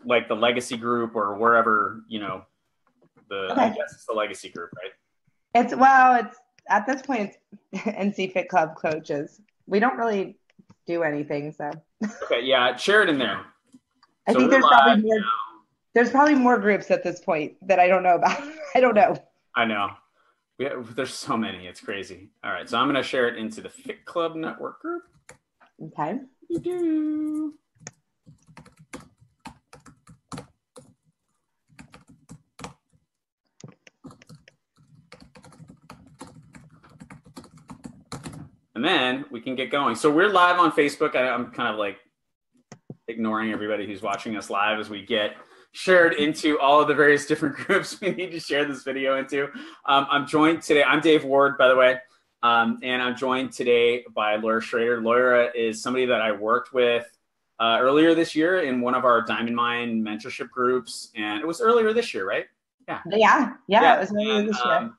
like the legacy group or wherever, I guess it's the legacy group, right? It's at this point, it's NC Fit Club coaches. We don't really do anything, so. Okay, yeah, share it in there. I think there's probably more groups at this point that I don't know about. I don't know. I know. There's so many. It's crazy. All right, so I'm going to share it into the Fit Club Network group. Okay. And then we can get going. So we're live on Facebook. I'm kind of like ignoring everybody who's watching us live as we get shared into all of the various different groups we need to share this video into. I'm joined today. I'm Dave Ward, by the way. And I'm joined today by Laura Schrader. Laura is somebody that I worked with earlier this year in one of our Diamond Mine mentorship groups. And it was earlier this year, right? Yeah, it was earlier this year.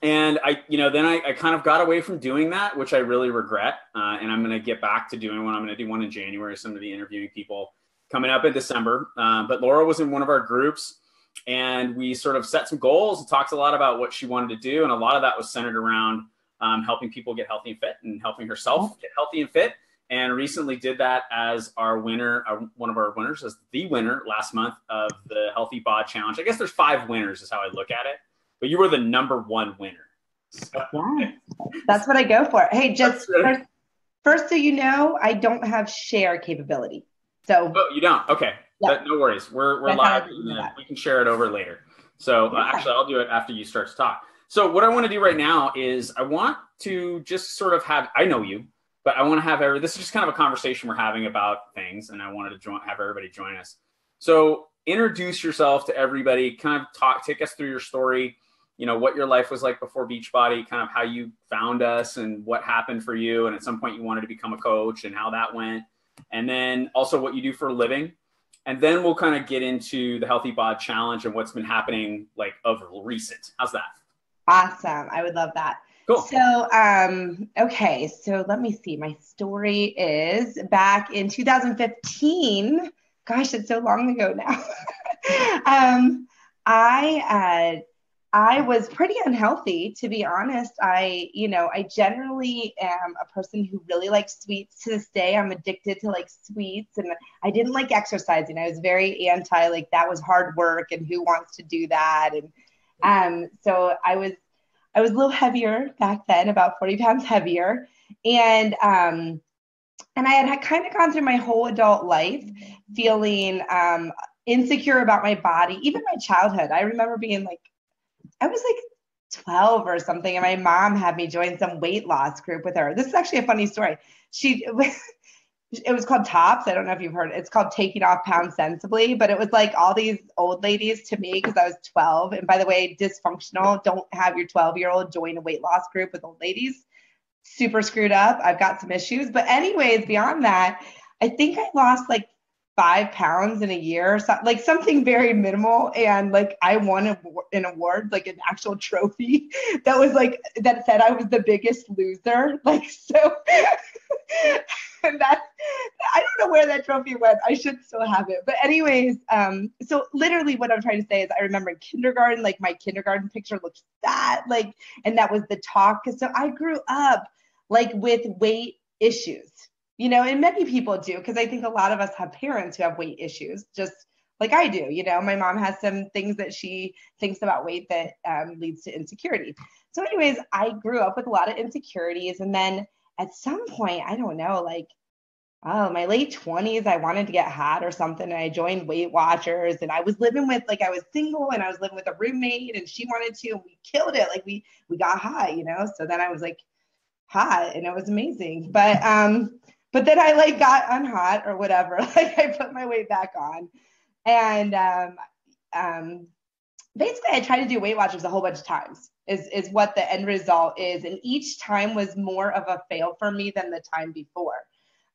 And then I kind of got away from doing that, which I really regret. And I'm going to get back to doing one. I'm going to do one in January. So I'm going to be interviewing people coming up in December. But Laura was in one of our groups and we sort of set some goals and talked a lot about what she wanted to do. And a lot of that was centered around helping people get healthy and fit and helping herself get healthy and fit. And recently did that as our winner, one of our winners, as the winner last month of the Healthy Bod Challenge. I guess there's 5 winners is how I look at it. But you were the number 1 winner. So. Yeah, that's what I go for. Hey, just first so you know, I don't have share capability. So. Oh, you don't? Okay. Yeah. No worries. We're live. We can share it over later. So actually, I'll do it after you start to talk. So what I want to do right now is I want to just sort of I know you, but I want to have this is just kind of a conversation we're having about things, and I wanted to have everybody join us. So introduce yourself to everybody, kind of take us through your story. What your life was like before Beachbody, kind of how you found us and what happened for you. And at some point you wanted to become a coach and how that went. And then also what you do for a living. And then we'll kind of get into the Healthy Bod Challenge and what's been happening like of recent. How's that? Awesome. I would love that. Cool. So, okay. So let me see. My story is back in 2015. Gosh, it's so long ago now. I was pretty unhealthy, to be honest. I generally am a person who really likes sweets to this day. I'm addicted to like sweets, and I didn't like exercising. I was very anti, like that was hard work and who wants to do that? And so I was a little heavier back then, about 40 pounds heavier. And I had kind of gone through my whole adult life feeling insecure about my body, even my childhood. I remember being like, I was like 12 or something, and my mom had me join some weight loss group with her. This is actually a funny story. It was called TOPS. I don't know if you've heard it. It's called Taking Off Pounds Sensibly, but it was like all these old ladies to me because I was 12. And by the way, dysfunctional. Don't have your 12-year-old join a weight loss group with old ladies. Super screwed up. I've got some issues. But anyways, beyond that, I think I lost like 5 pounds in a year, so, like something very minimal. And like I won an award, like an actual trophy that was like, that said I was the biggest loser. Like, so, and that, I don't know where that trophy went. I should still have it. But anyways, so literally what I'm trying to say is I remember in kindergarten, like my kindergarten picture looked fat, like, and that was the talk. So I grew up like with weight issues. And many people do, because I think a lot of us have parents who have weight issues, just like I do. My mom has some things that she thinks about weight that leads to insecurity. So anyways, I grew up with a lot of insecurities. And then at some point, I don't know, like, my late 20s, I wanted to get hot or something. And I joined Weight Watchers, and I was living with, like, I was single and I was living with a roommate, and she wanted to, and we killed it. Like we got high, So then I was like hot, and it was amazing. But then I like got unhot or whatever. Like I put my weight back on, and basically I tried to do Weight Watchers a whole bunch of times. Is what the end result is, and each time was more of a fail for me than the time before.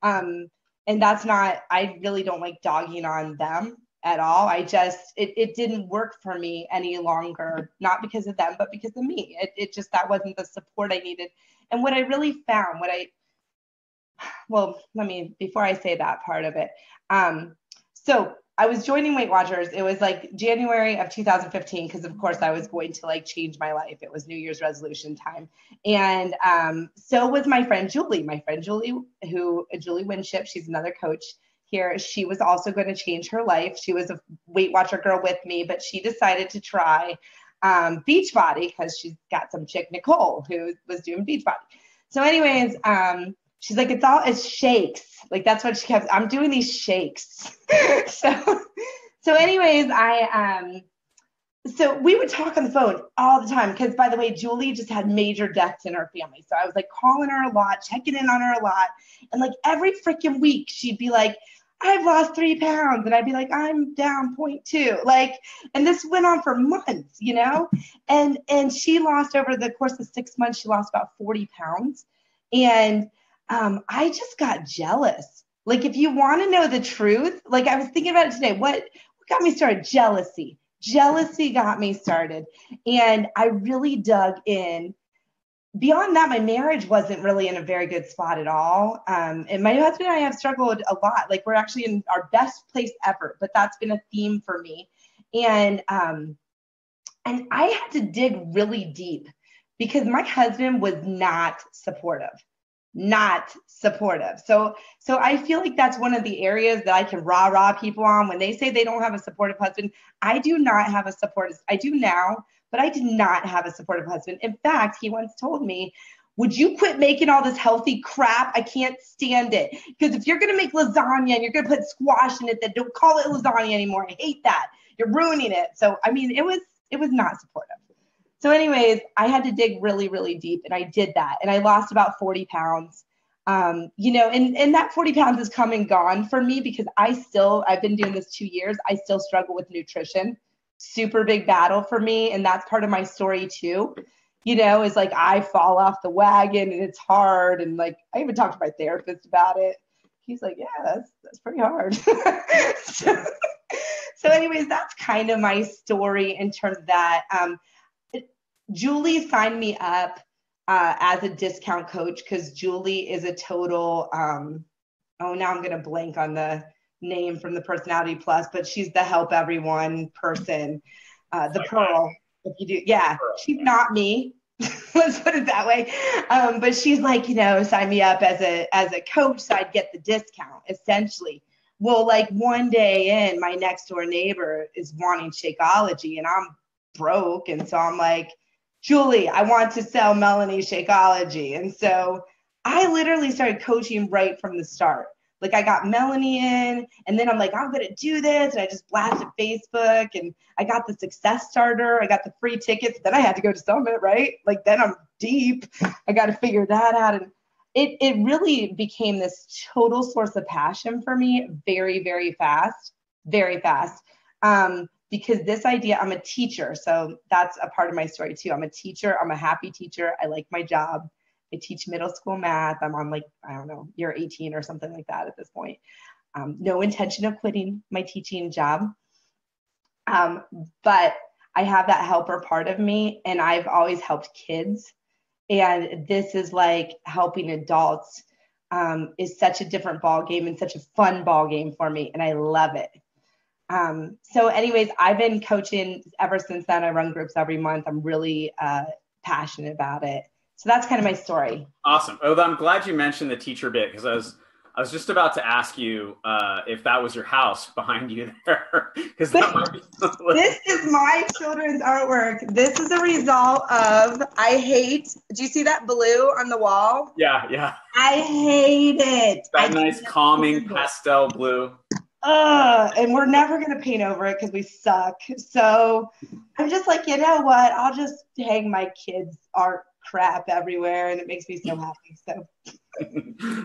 And that's not. I really don't like dogging on them at all. It didn't work for me any longer, not because of them, but because of me. It just, that wasn't the support I needed. And what I really found, before I say that part of it. So I was joining Weight Watchers. It was like January of 2015 because, of course, I was going to like change my life. It was New Year's resolution time. And so was my friend Julie. My friend Julie, Julie Winship, she's another coach here. She was also going to change her life. She was a Weight Watcher girl with me, but she decided to try Beachbody because she's got some chick, Nicole, who was doing Beachbody. So anyways, she's like, it's shakes. Like, that's what she kept, I'm doing these shakes. so anyways, so we would talk on the phone all the time. Cause by the way, Julie just had major deaths in her family. So I was like calling her a lot, checking in on her a lot. And like every freaking week she'd be like, I've lost 3 pounds. And I'd be like, I'm down 0.2. Like, and this went on for months, you know? And she lost over the course of 6 months, she lost about 40 pounds. And I just got jealous. Like, if you want to know the truth, like I was thinking about it today, what got me started? Jealousy. Jealousy got me started. And I really dug in. Beyond that, my marriage wasn't really in a very good spot at all. And my husband and I have struggled a lot. Like, we're actually in our best place ever, but that's been a theme for me. And I had to dig really deep because my husband was not supportive. So I feel like that's one of the areas that I can rah people on when they say they don't have a supportive husband. I do not have a supportive. I do now, but I did not have a supportive husband. In fact, he once told me, would you quit making all this healthy crap? I can't stand it. Because if you're going to make lasagna and you're going to put squash in it, then don't call it lasagna anymore. I hate that. You're ruining it. So, I mean, it was not supportive. So anyways, I had to dig really, really deep, and I did that. And I lost about 40 pounds. You know, and that 40 pounds has come and gone for me because I've been doing this 2 years. I still struggle with nutrition. Super big battle for me. And that's part of my story too. You know, is like I fall off the wagon and it's hard. And like, I even talked to my therapist about it. He's like, yeah, that's pretty hard. So anyways, that's kind of my story in terms of that. Julie signed me up as a discount coach because Julie is a total, now I'm going to blank on the name from the Personality Plus, but she's the help everyone person, the Pearl. If you do, yeah, she's not me. Let's put it that way. But she's like, you know, sign me up as a coach so I'd get the discount, essentially. Well, like one day in, my next door neighbor is wanting Shakeology and I'm broke. And so I'm like, Julie, I want to sell Melanie Shakeology. And so I literally started coaching right from the start. Like, I got Melanie in, and then I'm like, I'm going to do this. And I just blasted Facebook, and I got the success starter. I got the free tickets. Then I had to go to Summit, right? Like, then I'm deep. I got to figure that out. And it really became this total source of passion for me very, very fast, very fast. Because this idea, I'm a teacher. So that's a part of my story too. I'm a teacher. I'm a happy teacher. I like my job. I teach middle school math. I'm on like, I don't know, year 18 or something like that at this point. No intention of quitting my teaching job. But I have that helper part of me, and I've always helped kids. And this is like helping adults is such a different ball game and such a fun ball game for me. And I love it. So anyways, I've been coaching ever since then. I run groups every month. I'm really passionate about it. So that's kind of my story. Awesome. Oh, I'm glad you mentioned the teacher bit, because I was just about to ask you if that was your house behind you there. Because that might be this is my children's artwork. This is a result of, do you see that blue on the wall? Yeah, yeah. I hate it. That nice calming pastel blue. And we're never going to paint over it because we suck. So I'm just like, you know what? I'll just hang my kids' art crap everywhere, and it makes me so happy. So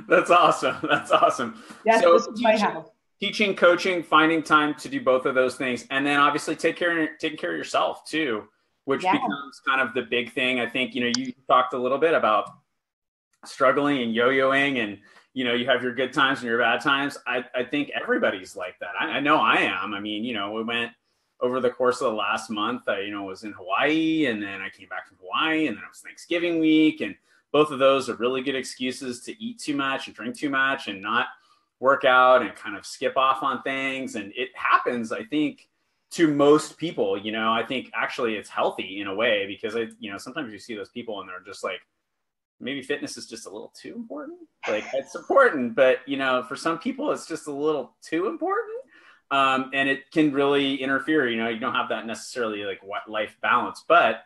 that's awesome. That's awesome. Yes, so this is my house. Teaching, coaching, finding time to do both of those things, and then obviously taking care of yourself too, which becomes kind of the big thing. I think, you know, you talked a little bit about struggling and yo-yoing, and you know, you have your good times and your bad times. I think everybody's like that. I know I am. I mean, you know, we went over the course of the last month. I, you know, was in Hawaii, and then I came back from Hawaii, and then it was Thanksgiving week, and both of those are really good excuses to eat too much and drink too much and not work out and kind of skip off on things. And it happens, I think, to most people. I think actually it's healthy in a way, because sometimes you see those people and they're just like, maybe fitness is just a little too important. Like, it's important, but for some people it's just a little too important. And it can really interfere. You don't have that necessarily like what life balance. But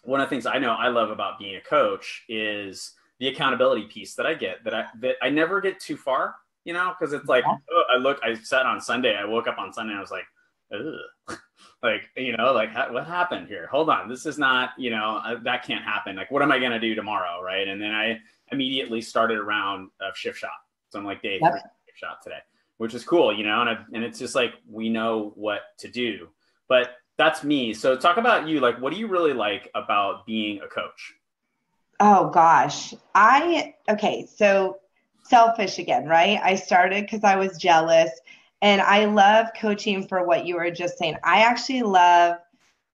one of the things I know I love about being a coach is the accountability piece that I get, that I never get too far, because it's like, I sat on Sunday, I woke up on Sunday and I was like, ugh. Like, what happened here? Hold on. This is not, that can't happen. Like, what am I going to do tomorrow? Right. And then I immediately started a round of shift shot. So I'm like day 3 shift shot today, which is cool, and it's just like, we know what to do. But that's me. So talk about you. Like, what do you really like about being a coach? Oh gosh. So selfish again, right? I started because I was jealous, and I love coaching for what you were just saying. I actually love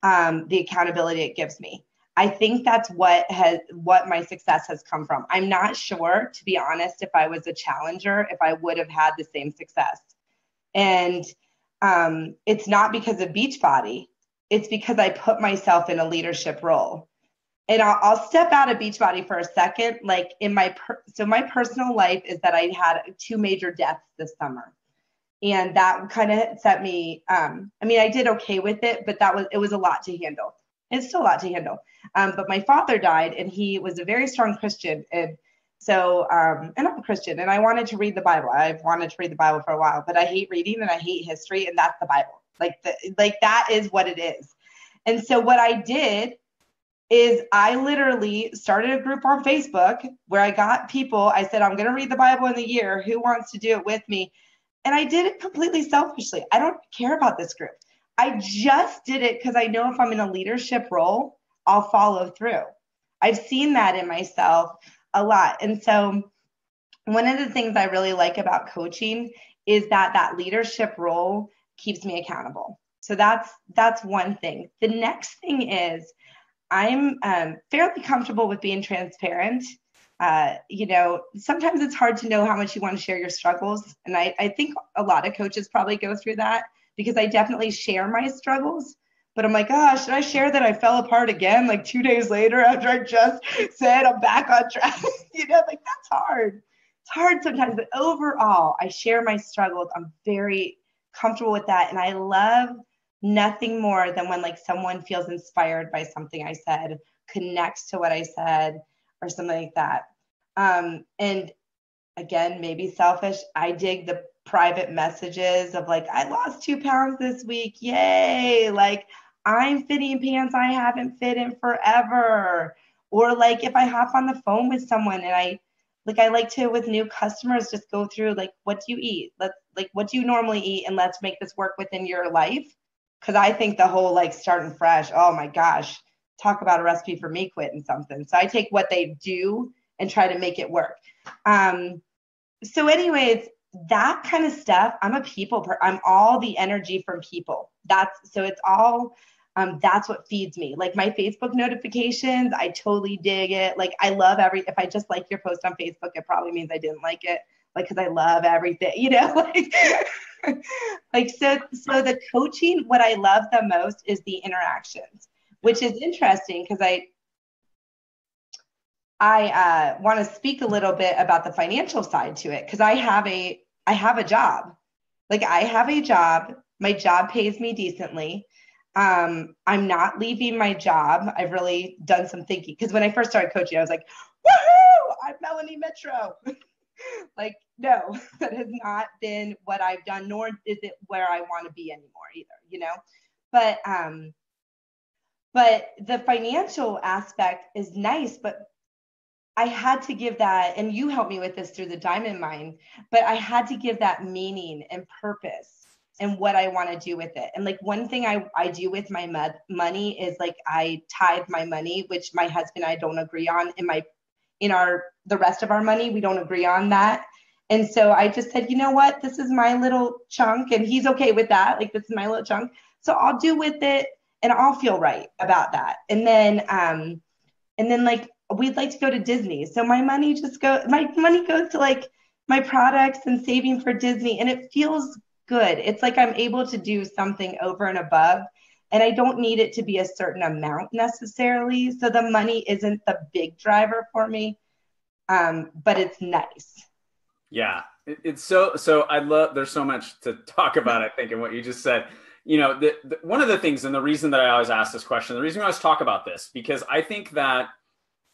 the accountability it gives me. I think that's what my success has come from. I'm not sure, to be honest, if I was a challenger, if I would have had the same success. And it's not because of Beachbody. It's because I put myself in a leadership role. And I'll step out of Beachbody for a second. Like, in my personal life is that I had 2 major deaths this summer. And that kind of set me, I did okay with it, but it was a lot to handle. It's still a lot to handle. But my father died, and he was a very strong Christian. And so, and I'm a Christian, and I wanted to read the Bible. I've wanted to read the Bible for a while, but I hate reading and I hate history, and that's the Bible. Like that is what it is. And so what I did is I literally started a group on Facebook where I got people. I said, I'm going to read the Bible in a year. Who wants to do it with me? And I did it completely selfishly. I don't care about this group. I just did it because I know if I'm in a leadership role, I'll follow through. I've seen that in myself a lot. And so one of the things I really like about coaching is that leadership role keeps me accountable. So that's one thing. The next thing is I'm fairly comfortable with being transparent. Sometimes it's hard to know how much you want to share your struggles. And I think a lot of coaches probably go through that, because I definitely share my struggles. But I'm like, oh, should I share that I fell apart again like 2 days later after I just said I'm back on track? That's hard. It's hard sometimes. But overall, I share my struggles. I'm very comfortable with that. And I love nothing more than when someone feels inspired by something I said, connects to what I said, or something like that. And again, maybe selfish, I dig the private messages of I lost 2 pounds this week. Yay. I'm fitting pants I haven't fit in forever. Or if I hop on the phone with someone and I like to, with new customers, just go through what do you eat? What do you normally eat? And let's make this work within your life. Cause I think the whole starting fresh, oh my gosh, talk about a recipe for me quitting something. So I take what they do and try to make it work. So anyways, that kind of stuff, I'm I'm all the energy from people. It's all, that's what feeds me. My Facebook notifications, I totally dig it. I love if I just like your post on Facebook, it probably means I didn't like it. Cause I love everything, so the coaching, what I love the most is the interactions, which is interesting because I want to speak a little bit about the financial side to it, because I have a job. I have a job. My job pays me decently. I'm not leaving my job. I've really done some thinking, because when I first started coaching, I was like, woohoo, I'm Melanie Metro. No, that has not been what I've done, nor is it where I want to be anymore either, but the financial aspect is nice, but I had to give that, and you helped me with this through the Diamond Mind, but I had to give that meaning and purpose and what I want to do with it. And one thing I do with my money is I tithe my money, which my husband and I don't agree on. The rest of our money, we don't agree on that. And so I just said, you know what, this is my little chunk, and he's okay with that. This is my little chunk. So I'll do with it, and I'll feel right about that. And then we'd like to go to Disney. So my money goes to my products and saving for Disney, and it feels good. It's like I'm able to do something over and above, and I don't need it to be a certain amount necessarily. So the money isn't the big driver for me, but it's nice. Yeah, it's so I love, there's so much to talk about, I think, in what you just said. One of the things, and the reason that I always ask this question, the reason I always talk about this, because I think that I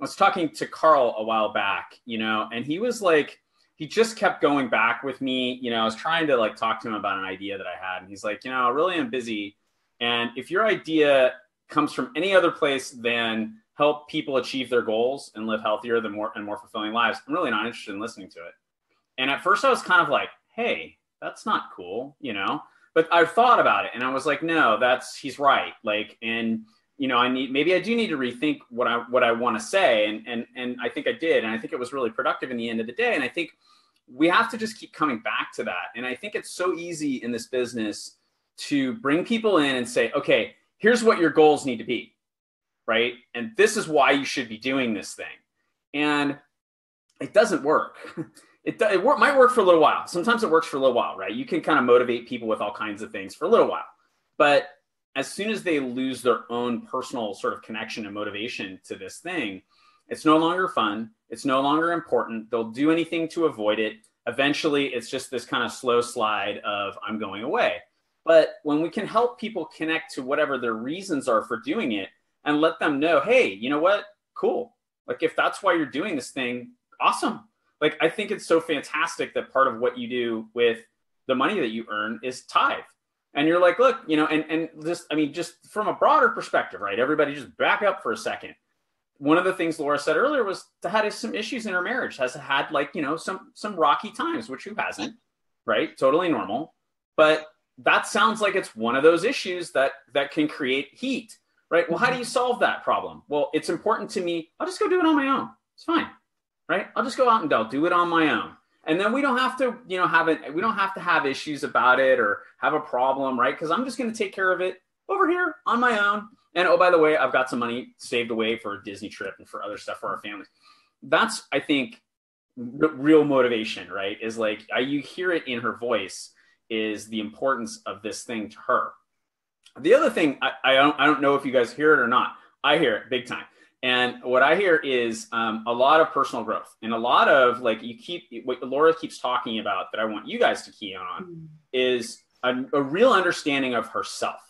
was talking to Carl a while back, and he was like, he just kept going back with me. I was trying to like talk to him about an idea that I had, and he's like, I really am busy. And if your idea comes from any other place than help people achieve their goals and live healthier than more fulfilling lives, I'm really not interested in listening to it. And at first I was kind of like, hey, that's not cool, but I thought about it and I was like, no, he's right. Like, and maybe I do need to rethink what I want to say. And I think I did. And I think it was really productive in the end of the day. And I think we have to just keep coming back to that. And I think it's so easy in this business to bring people in and say, okay, here's what your goals need to be, right? And this is why you should be doing this thing. And it doesn't work. It might work for a little while. Sometimes it works for a little while, right? You can kind of motivate people with all kinds of things for a little while. But as soon as they lose their own personal sort of connection and motivation to this thing, it's no longer fun. It's no longer important. They'll do anything to avoid it. Eventually, it's just this kind of slow slide of I'm going away. But when we can help people connect to whatever their reasons are for doing it and let them know, hey, you know what? Cool. Like if that's why you're doing this thing, awesome. Like, I think it's so fantastic that part of what you do with the money that you earn is tithe. And you're like, look, and just from a broader perspective, right? Everybody just back up for a second. One of the things Laura said earlier was to had some issues in her marriage, has had some rocky times, which who hasn't, right? Totally normal. But that sounds like it's one of those issues that can create heat, right? Well, how do you solve that problem? Well, it's important to me. I'll just go do it on my own. It's fine. Right? I'll just go out and I'll do it on my own. And then we don't have to, we don't have to have issues about it or have a problem, right? Because I'm just going to take care of it over here on my own. And oh, by the way, I've got some money saved away for a Disney trip and for other stuff for our families. That's, I think, real motivation, right? Is like, you hear it in her voice, is the importance of this thing to her. The other thing, I don't know if you guys hear it or not. I hear it big time. And what I hear is a lot of personal growth and a lot of what Laura keeps talking about that I want you guys to key on is a real understanding of herself,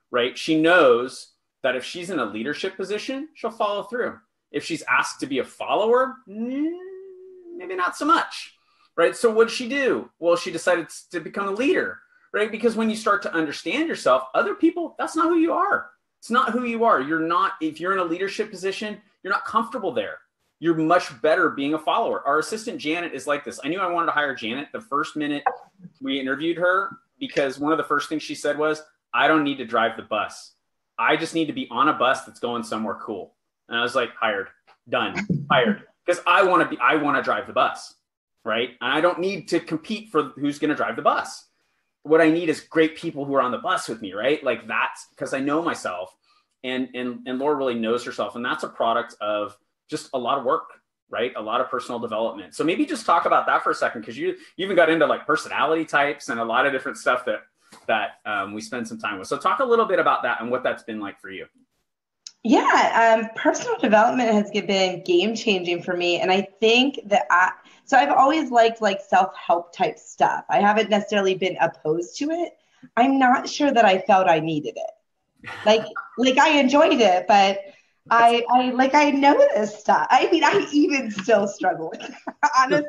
right? She knows that if she's in a leadership position, she'll follow through. If she's asked to be a follower, maybe not so much, right? So what did she do? Well, she decided to become a leader, right? Because when you start to understand yourself, other people, that's not who you are. It's not who you are. If you're in a leadership position, you're not comfortable there. You're much better being a follower. Our assistant Janet is like this. I knew I wanted to hire Janet the first minute we interviewed her, because one of the first things she said was, I don't need to drive the bus. I just need to be on a bus that's going somewhere cool. And I was like, hired, done, hired. Because I want to drive the bus, right? And I don't need to compete for who's going to drive the bus. What I need is great people who are on the bus with me, right? Like that's because I know myself, and Laura really knows herself. And that's a product of just a lot of work, right? A lot of personal development. So maybe just talk about that for a second, because you even got into like personality types and a lot of different stuff that we spend some time with. So talk a little bit about that and what that's been like for you. Yeah, personal development has been game changing for me. And I think that I've always liked like self-help type stuff. I haven't necessarily been opposed to it. I'm not sure that I felt I needed it. Like I enjoyed it, but I know this stuff. I mean, I even still struggle with it, honestly.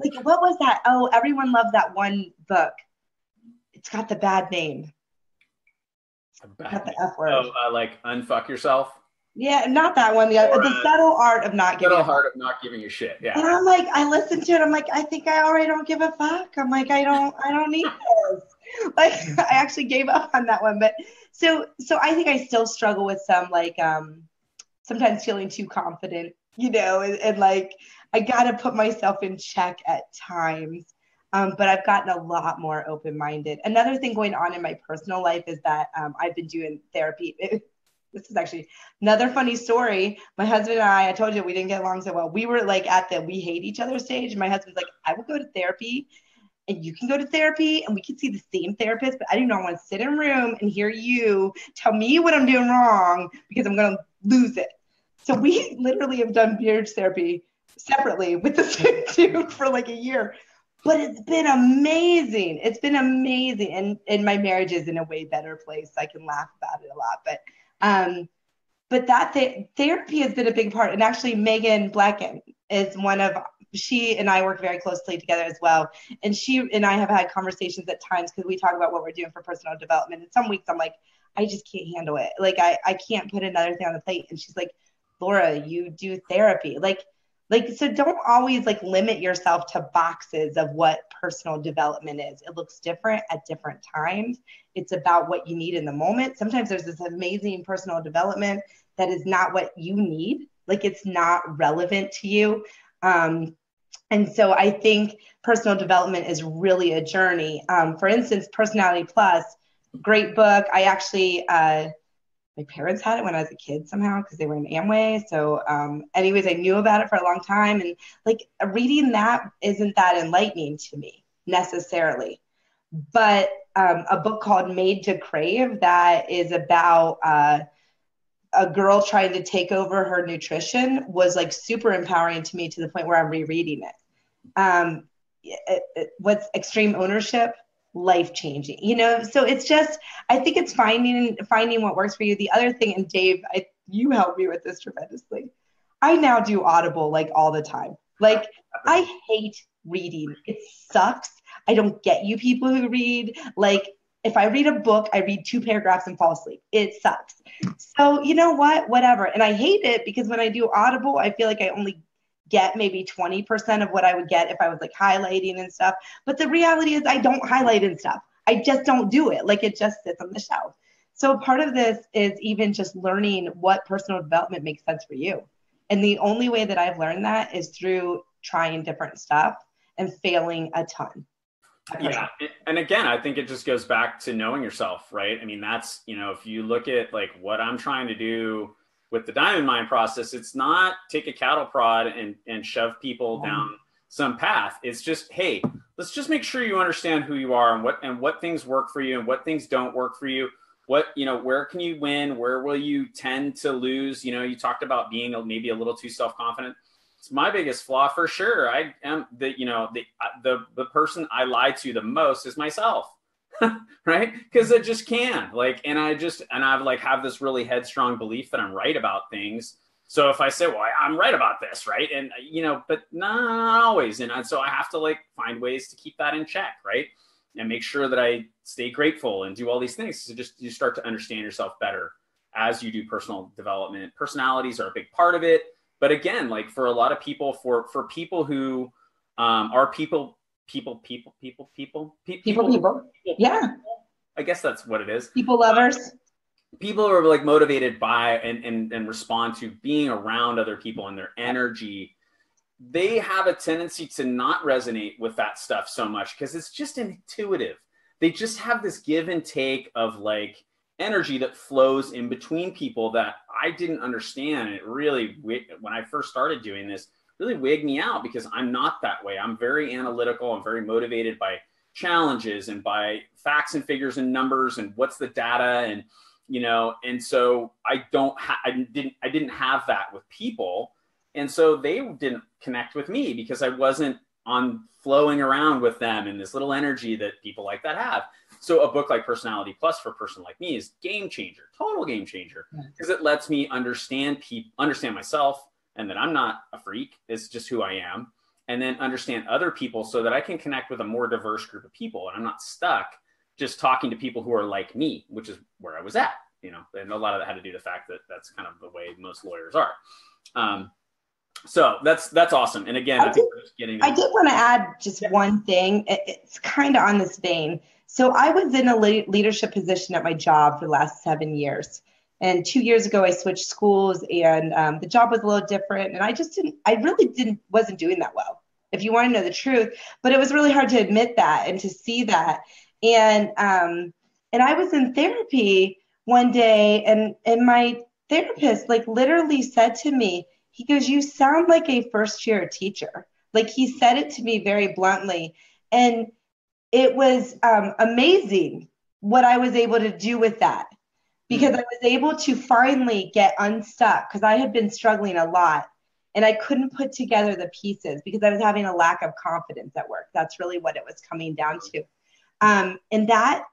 Like, what was that? Oh, everyone loves that one book. It's got the bad name. Got the F word. Oh, like Unfuck Yourself? Yeah, not that one. The subtle art of not giving a shit. Yeah. And I'm like, I listened to it. I'm like, I think I already don't give a fuck. I'm like, I don't need this. Like, I actually gave up on that one. But so I think I still struggle with some sometimes feeling too confident, and like I gotta put myself in check at times. But I've gotten a lot more open-minded. Another thing going on in my personal life is that I've been doing therapy. this is actually another funny story. My husband and I told you we didn't get along so well. We were like at the we hate each other stage. My husband's like, I will go to therapy and you can go to therapy and we can see the same therapist, but I do not want to sit in a room and hear you tell me what I'm doing wrong because I'm going to lose it. So we literally have done marriage therapy separately with the same dude for like a year. But it's been amazing. It's been amazing. And my marriage is in a way better place. I can laugh about it a lot. But that therapy has been a big part. And actually, Megan Blacken is she and I work very closely together as well. And she and I have had conversations at times because we talk about what we're doing for personal development. And some weeks I'm like, I just can't handle it. Like, I can't put another thing on the plate. And she's like, Laura, you do therapy. Like, so don't always like limit yourself to boxes of what personal development is. It looks different at different times. It's about what you need in the moment. Sometimes there's this amazing personal development that is not what you need. Like it's not relevant to you. And so I think personal development is really a journey. For instance, Personality Plus, great book. I actually, my parents had it when I was a kid somehow because they were in Amway. So anyways, I knew about it for a long time. And like reading that isn't that enlightening to me necessarily. But a book called Made to Crave that is about a girl trying to take over her nutrition was like super empowering to me to the point where I'm rereading it. What's Extreme Ownership? Life-changing, so it's just, I think it's finding what works for you. The other thing, and Dave, you helped me with this tremendously. I now do Audible like all the time. Like I hate reading. It sucks. I don't get you people who read. Like if I read a book, I read 2 paragraphs and fall asleep. It sucks. So you know what? Whatever. And I hate it because when I do Audible, I feel like I only get maybe 20% of what I would get if I was like highlighting and stuff. But the reality is I don't highlight and stuff. I just don't do it. Like it just sits on the shelf. So part of this is even just learning what personal development makes sense for you. And the only way that I've learned that is through trying different stuff and failing a ton. Yeah. And again, I think it just goes back to knowing yourself, right? I mean, that's, if you look at like what I'm trying to do with the Diamond Mind process, it's not take a cattle prod and shove people down some path. It's just, hey, let's just make sure you understand who you are and what things work for you and what things don't work for you. What, where can you win? Where will you tend to lose? You talked about being maybe a little too self-confident. It's my biggest flaw for sure. I am the person I lie to the most is myself. Right? Because it just can and I've like have this really headstrong belief that I'm right about things. So if I say, well, I'm right about this, right? And but not always. And so I have to like find ways to keep that in check, right? And make sure that I stay grateful and do all these things. So just you start to understand yourself better as you do personal development. Personalities are a big part of it. But again, like for a lot of people, for people who are people. Yeah. I guess that's what it is. People lovers. People are like motivated by and respond to being around other people and their energy. They have a tendency to not resonate with that stuff so much because it's just intuitive. They just have this give and take of like energy that flows in between people that I didn't understand. It really, when I first started doing this, really wigged me out because I'm not that way. I'm very analytical. I'm very motivated by challenges and by facts and figures and numbers and what's the data and and so I didn't have that with people, and so they didn't connect with me because I wasn't on flowing around with them in this little energy that people like that have. So a book like Personality Plus for a person like me is game changer, total game changer, because it lets me understand myself and that I'm not a freak. It's just who I am. And then understand other people so that I can connect with a more diverse group of people. And I'm not stuck just talking to people who are like me, which is where I was at, and a lot of that had to do with the fact that that's kind of the way most lawyers are. So that's awesome. And again, I think we're just getting. I did want to add just one thing. It's kind of on this vein. So I was in a leadership position at my job for the last 7 years. And 2 years ago, I switched schools and the job was a little different. And wasn't doing that well, if you want to know the truth. But it was really hard to admit that and to see that. And I was in therapy one day, and my therapist like literally said to me, he goes, "You sound like a first year teacher." Like he said it to me very bluntly. And it was amazing what I was able to do with that, because I was able to finally get unstuck, because I had been struggling a lot and I couldn't put together the pieces because I was having a lack of confidence at work. That's really what it was coming down to. And that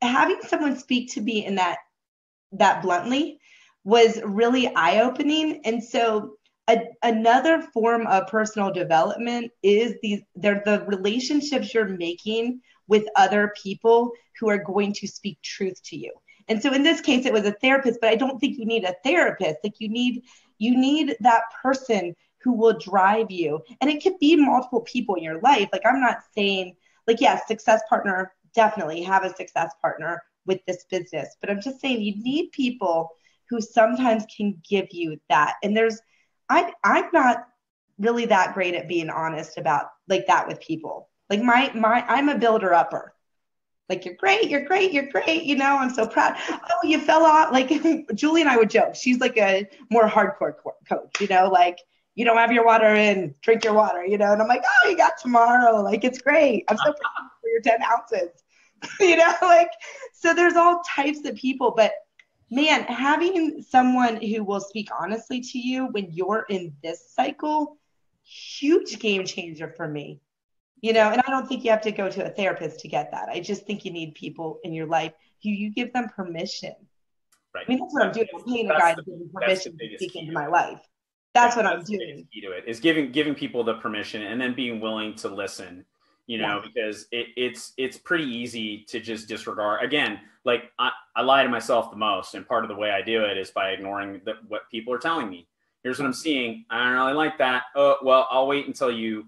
having someone speak to me in that bluntly was really eye-opening. And so another form of personal development is they're the relationships you're making with other people who are going to speak truth to you. And so in this case, it was a therapist, but I don't think you need a therapist. Like you need that person who will drive you. And it could be multiple people in your life. Like I'm not saying like, yes, success partner, definitely have a success partner with this business. But I'm just saying you need people who sometimes can give you that. And I'm not really that great at being honest about like that with people. Like I'm a builder upper. Like, you're great, you're great, you're great. You know, I'm so proud. Oh, you fell off. Like Julie and I would joke. She's like a more hardcore coach, you know, like you don't have your water in, drink your water, you know? And I'm like, oh, you got tomorrow. Like, it's great. I'm so proud for your 10 ounces, you know, like, so there's all types of people, but man, having someone who will speak honestly to you when you're in this cycle, huge game changer for me. You know, and I don't think you have to go to a therapist to get that. I just think you need people in your life who you give them permission. Right. I mean, that's what I'm doing. I'm paying a guy to give me permission to speak into my life. That's what I'm doing. The key to it is giving people the permission and then being willing to listen, you know, because it's pretty easy to just disregard. Again, like I lie to myself the most. And part of the way I do it is by ignoring what people are telling me. Here's what I'm seeing. I don't really like that. Oh, well, I'll wait until you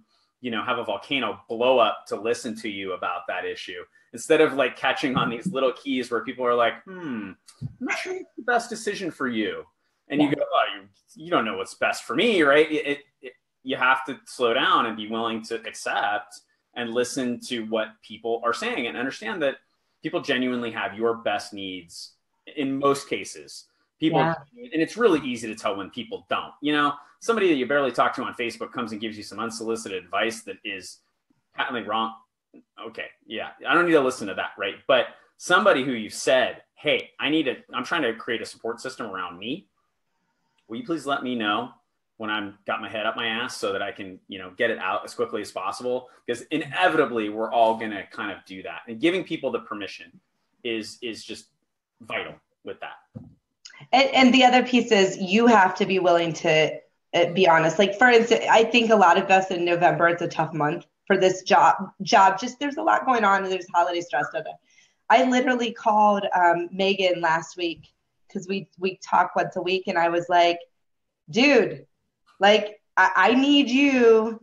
have a volcano blow up to listen to you about that issue, instead of like catching on these little keys where people are like, I'm not sure it's the best decision for you. And you go, oh, you don't know what's best for me, right? You have to slow down and be willing to accept and listen to what people are saying and understand that people genuinely have your best needs in most cases. People, and it's really easy to tell when people don't. You know, somebody that you barely talk to on Facebook comes and gives you some unsolicited advice that is patently wrong. Okay, yeah, I don't need to listen to that, right? But somebody who you've said, hey, I'm trying to create a support system around me. Will you please let me know when I'm got my head up my ass so that I can, get it out as quickly as possible? Because inevitably we're all going to kind of do that. And giving people the permission is just vital with that. And the other piece is you have to be willing to be honest. Like, for instance, I think a lot of us in November, it's a tough month for this job. Just there's a lot going on and there's holiday stress. I literally called Megan last week because we talk once a week. And I was like, dude, like, I need you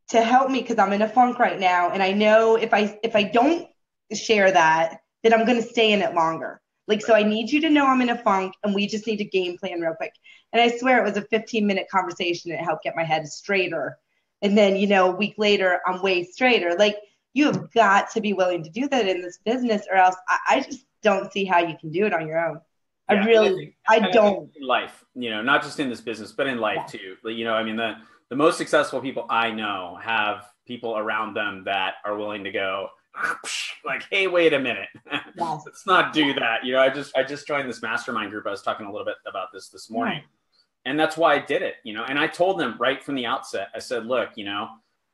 to help me because I'm in a funk right now. And I know if I don't share that, then I'm going to stay in it longer. Like, so I need you to know I'm in a funk and we just need to game plan real quick. And I swear it was a 15-minute conversation. It helped get my head straighter. And then, a week later, I'm way straighter. Like, you have got to be willing to do that in this business, or else I just don't see how you can do it on your own. Yeah, I don't. In life, not just in this business, but in life too. I mean, the most successful people I know have people around them that are willing to go, like, hey, wait a minute, let's not do that. I just joined this mastermind group. I was talking a little bit about this morning, and that's why I did it. And I told them right from the outset. I said, look,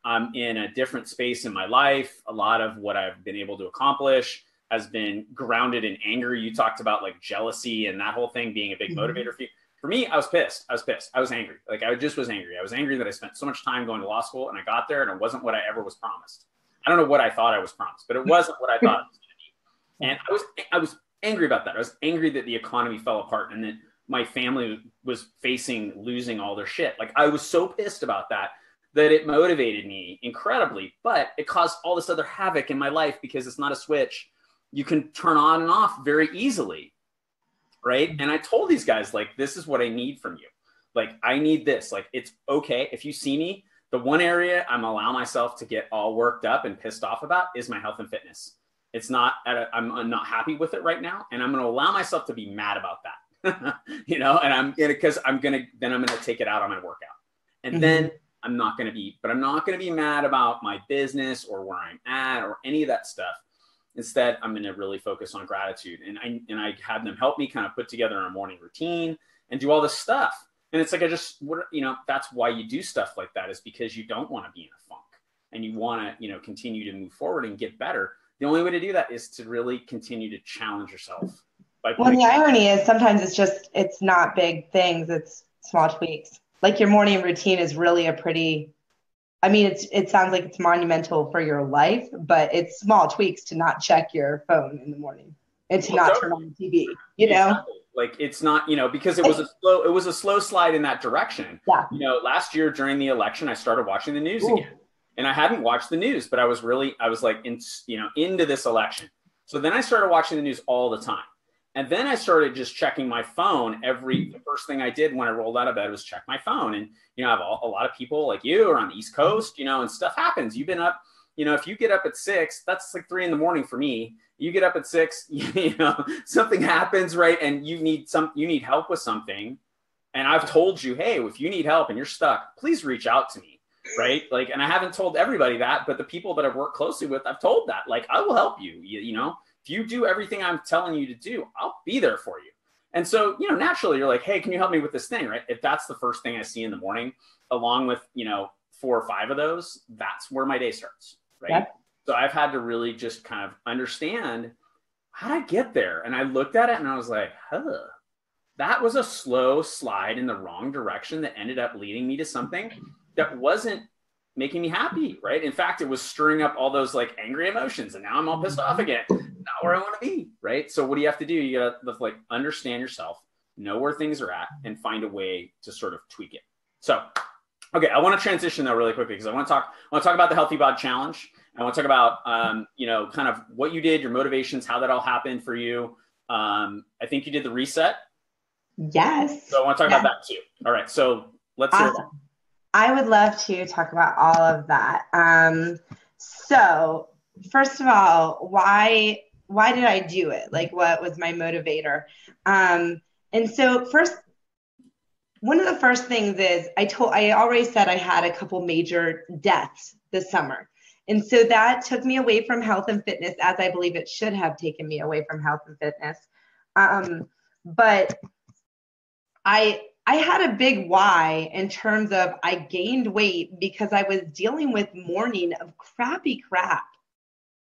I'm in a different space in my life. A lot of what I've been able to accomplish has been grounded in anger. You talked about like jealousy and that whole thing being a big motivator for you. For me, I was pissed. I was angry. Like, I just was angry. I was angry that I spent so much time going to law school and I got there and it wasn't what I ever was promised. I don't know what I thought I was promised, but it wasn't what I thought it was going to be. And I was angry about that. I was angry that the economy fell apart and that my family was facing losing all their shit. Like, I was so pissed about that it motivated me incredibly, but it caused all this other havoc in my life because it's not a switch you can turn on and off very easily. Right. And I told these guys, like, this is what I need from you. Like, I need this. Like, it's okay. If you see me, the one area I'm allowing myself to get all worked up and pissed off about is my health and fitness. It's not I'm not happy with it right now, and I'm going to allow myself to be mad about that. And I'm going to take it out on my workout. And then I'm not going to be mad about my business or where I'm at or any of that stuff. Instead, I'm going to really focus on gratitude. And I had them help me kind of put together a morning routine and do all this stuff. And it's like, that's why you do stuff like that, is because you don't want to be in a funk and you want to, continue to move forward and get better. The only way to do that is to really continue to challenge yourself. Well, the irony is sometimes it's not big things, it's small tweaks. Like your morning routine is really it sounds like it's monumental for your life, but it's small tweaks to not check your phone in the morning and to not turn on the TV, Exactly. Like it's not, because it was a slow slide in that direction. Yeah. Last year during the election, I started watching the news again, and I hadn't watched the news, but I was into this election. So then I started watching the news all the time. And then I started just checking my phone the first thing I did when I rolled out of bed was check my phone. And, I have a lot of people like you are on the East Coast, and stuff happens. You've been up, if you get up at 6, that's like 3 a.m. for me. You get up at 6, something happens, right? And you need help with something. And I've told you, hey, if you need help and you're stuck, please reach out to me. Right. Like, and I haven't told everybody that, but the people that I've worked closely with, I've told that, like, I will help you, if you do everything I'm telling you to do, I'll be there for you. And so, naturally you're like, hey, can you help me with this thing? Right. If that's the first thing I see in the morning, along with, 4 or 5 of those, that's where my day starts. Right. Yep. So I've had to really just kind of understand, how did I get there? And I looked at it and I was like, that was a slow slide in the wrong direction that ended up leading me to something that wasn't making me happy, right? In fact, it was stirring up all those like angry emotions, and now I'm all pissed off again. Not where I want to be, right? So what do you have to do? You gotta like understand yourself, know where things are at, and find a way to sort of tweak it. So, okay, I want to transition though really quickly because I want to talk about the Healthy Bod Challenge. I want to talk about kind of what you did, your motivations, how that all happened for you. I think you did the reset. Yes. So I want to talk about that too. All right, so let's hear it. I would love to talk about all of that. So first of all, why did I do it? Like, what was my motivator? And so first, one of the first things is I already said I had a couple major deaths this summer. And so that took me away from health and fitness, as I believe it should have taken me away from health and fitness. But I had a big why in terms of I gained weight because I was dealing with morning of crappy crap,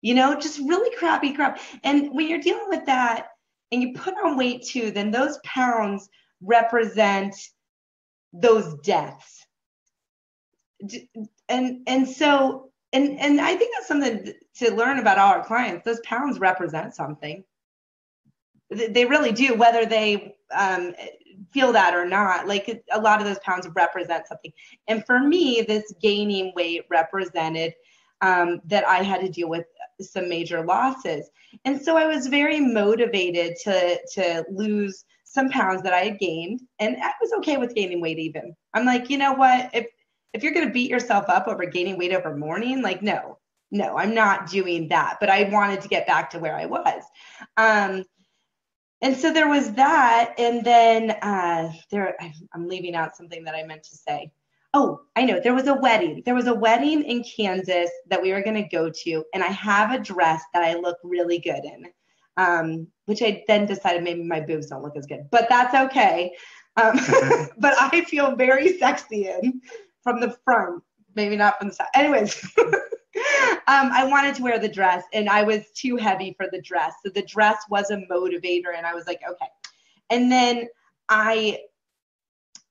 just really crappy crap. And when you're dealing with that and you put on weight too, then those pounds represent those deaths. And so I think that's something to learn about all our clients. Those pounds represent something. They really do, whether they feel that or not. Like, a lot of those pounds represent something. And for me, this gaining weight represented that I had to deal with some major losses. And so I was very motivated to lose some pounds that I had gained. And I was okay with gaining weight even. I'm like, you know what? If you're going to beat yourself up over gaining weight over morning, like, no, I'm not doing that. But I wanted to get back to where I was. And so there was that. And then I'm leaving out something that I meant to say. Oh, I know. There was a wedding. There was a wedding in Kansas that we were going to go to. And I have a dress that I look really good in, which I then decided maybe my boobs don't look as good. But that's okay. But I feel very sexy in from the front, maybe not from the side. Anyways. I wanted to wear the dress and I was too heavy for the dress. So the dress was a motivator and I was like, okay. And then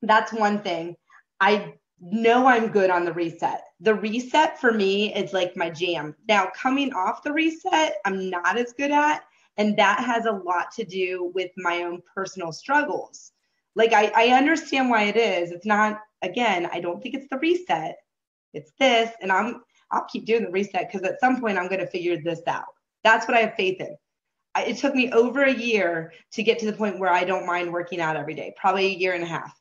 that's one thing. I know I'm good on the reset. The reset for me is like my jam. Now, coming off the reset, I'm not as good at, and that has a lot to do with my own personal struggles. Like, I understand why it is. It's not, again, I don't think it's the reset. It's this, and I'll keep doing the reset because at some point I'm going to figure this out. That's what I have faith in. It took me over a year to get to the point where I don't mind working out every day, probably a year and a half.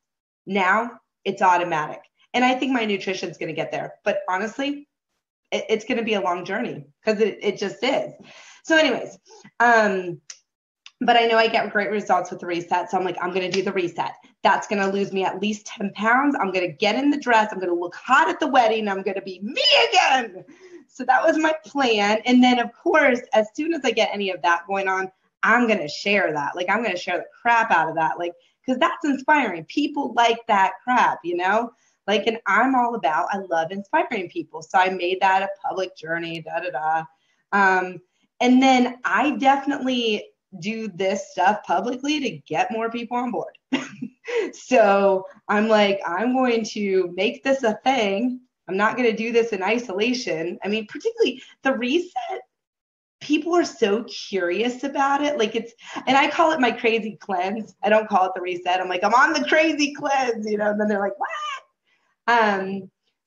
Now it's automatic. And I think my nutrition is going to get there. But honestly, it's going to be a long journey because it just is. So anyways, but I know I get great results with the reset. So I'm like, I'm going to do the reset. That's going to lose me at least 10 pounds. I'm going to get in the dress. I'm going to look hot at the wedding. I'm going to be me again. So that was my plan. And then of course, as soon as I get any of that going on, I'm going to share that. Like, I'm going to share the crap out of that. Like, because that's inspiring. People like that crap, you know? Like, and I'm all about, I love inspiring people. So I made that a public journey, and then I definitely do this stuff publicly to get more people on board. So I'm like, I'm going to make this a thing. I'm not going to do this in isolation. I mean, particularly the reset, people are so curious about it. Like and I call it my crazy cleanse. I don't call it the reset. I'm like, I'm on the crazy cleanse, you know, and then they're like, what?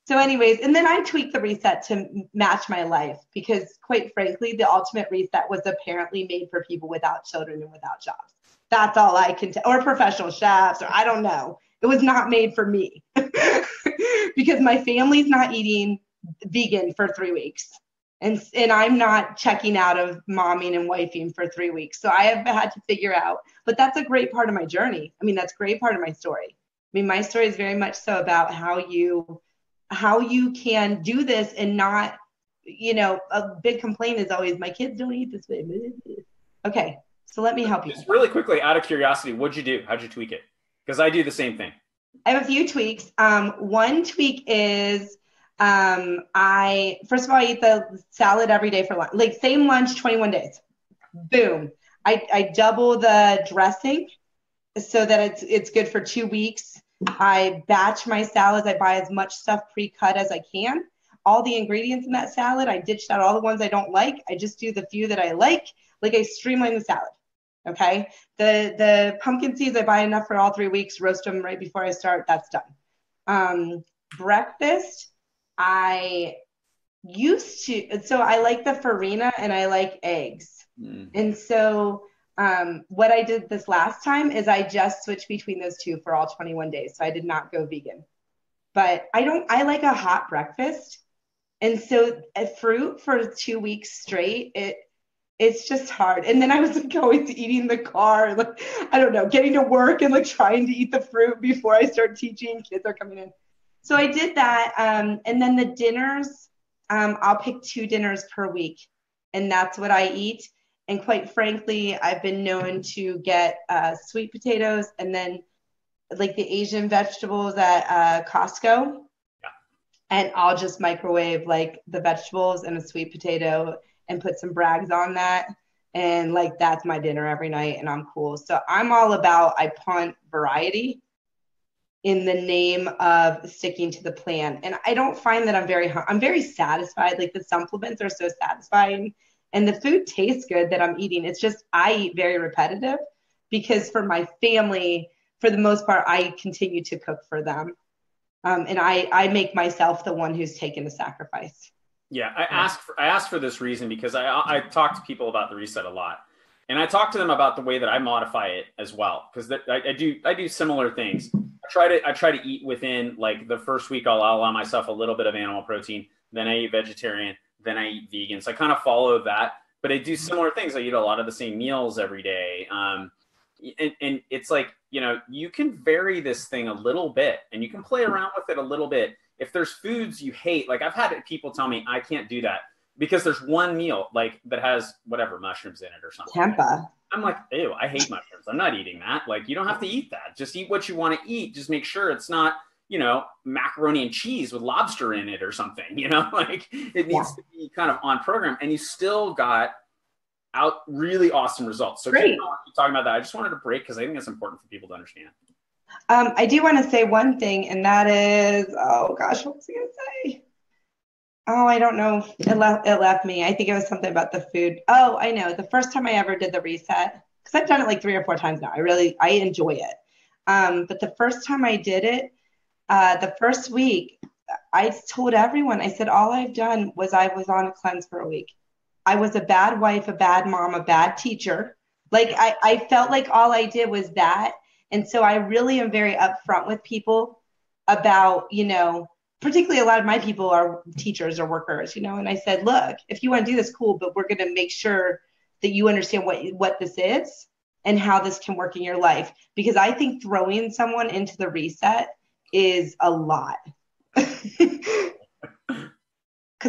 So anyways, and then I tweaked the reset to match my life because quite frankly, the ultimate reset was apparently made for people without children and without jobs. That's all I can tell, or professional chefs, or I don't know. It was not made for me because my family's not eating vegan for 3 weeks. And I'm not checking out of momming and wifing for 3 weeks. So I have had to figure out, but that's a great part of my journey. I mean, that's a great part of my story. I mean, my story is very much so about how you can do this and not, you know, a big complaint is always, my kids don't eat this way. Okay, so let me help you. Just really quickly, out of curiosity, what'd you do? How'd you tweak it? Because I do the same thing. I have a few tweaks. One tweak is I eat the salad every day for lunch, like same lunch, 21 days. Boom. I double the dressing so that it's good for 2 weeks. I batch my salads. I buy as much stuff pre-cut as I can. All the ingredients in that salad, I ditched out all the ones I don't like. I just do the few that I like. Like, I streamline the salad. Okay. The pumpkin seeds, I buy enough for all 3 weeks, roast them right before I start. That's done. Breakfast, I like the farina and I like eggs. And so what I did this last time is I just switched between those two for all 21 days. So I did not go vegan, but I like a hot breakfast. And so a fruit for 2 weeks straight, it's just hard. And then I was like always eating in the car, like, I don't know, getting to work and like trying to eat the fruit before I start teaching. Kids are coming in. So I did that. And then the dinners, I'll pick 2 dinners per week. And that's what I eat. And quite frankly, I've been known to get sweet potatoes and then like the Asian vegetables at Costco. Yeah. And I'll just microwave like the vegetables and a sweet potato and put some Brags on that. And like, that's my dinner every night and I'm cool. So I'm all about, I punt variety in the name of sticking to the plan. And I don't find that I'm very satisfied. Like, the supplements are so satisfying and the food tastes good that I'm eating. It's just, I eat very repetitive because for my family, for the most part, I continue to cook for them. And I make myself the one who's taken the sacrifice. Yeah. I asked for this reason because I talk to people about the reset a lot. And I talk to them about the way that I modify it as well. Because I do similar things. I try to eat within, like, the first week, I'll allow myself a little bit of animal protein. Then I eat vegetarian. Then I eat vegan. So I kind of follow that. But I do similar things. I eat a lot of the same meals every day. And it's like, you know, you can vary this thing a little bit and you can play around with it a little bit. If there's foods you hate, like I've had people tell me I can't do that because there's one meal like that has whatever mushrooms in it or something. Tempeh. I'm like, ew, I hate mushrooms. I'm not eating that. Like, you don't have to eat that. Just eat what you want to eat. Just make sure it's not, you know, macaroni and cheese with lobster in it or something, you know, like it needs to be kind of on program and you still got out really awesome results. So keep talking about that. I just wanted to break because I think it's important for people to understand. I do want to say one thing, and that is, oh gosh, what was I going to say? Oh, I don't know. It left me. I think it was something about the food. Oh, I know. The first time I ever did the reset, because I've done it like 3 or 4 times now. I enjoy it. But the first time I did it, the first week, I told everyone, I said, all I've done was I was on a cleanse for a week. I was a bad wife, a bad mom, a bad teacher. Like I felt like all I did was that. And so I really am very upfront with people about, you know, particularly a lot of my people are teachers or workers, you know, and I said, look, if you want to do this, cool, but we're going to make sure that you understand what this is and how this can work in your life. Because I think throwing someone into the reset is a lot. Because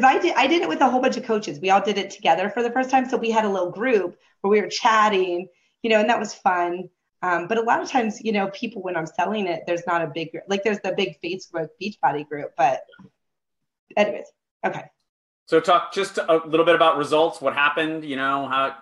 I did it with a whole bunch of coaches. We all did it together for the first time. So we had a little group where we were chatting, you know, and that was fun. But a lot of times, you know, people, when I'm selling it, there's not a big, like there's the big Facebook Beachbody group. But anyways, okay. So talk just a little bit about results. What happened, you know, how.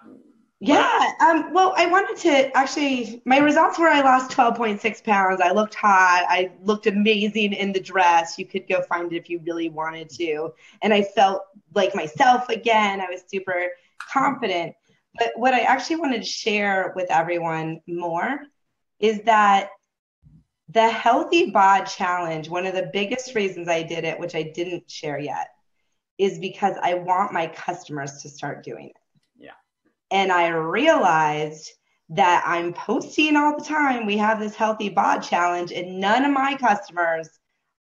Yeah. Well, I wanted to actually, my results were I lost 12.6 pounds. I looked hot. I looked amazing in the dress. You could go find it if you really wanted to. And I felt like myself again. I was super confident. But what I actually wanted to share with everyone more is that the Healthy Bod Challenge, one of the biggest reasons I did it, which I didn't share yet, is because I want my customers to start doing it. Yeah. And I realized that I'm posting all the time. We have this Healthy Bod Challenge, and none of my customers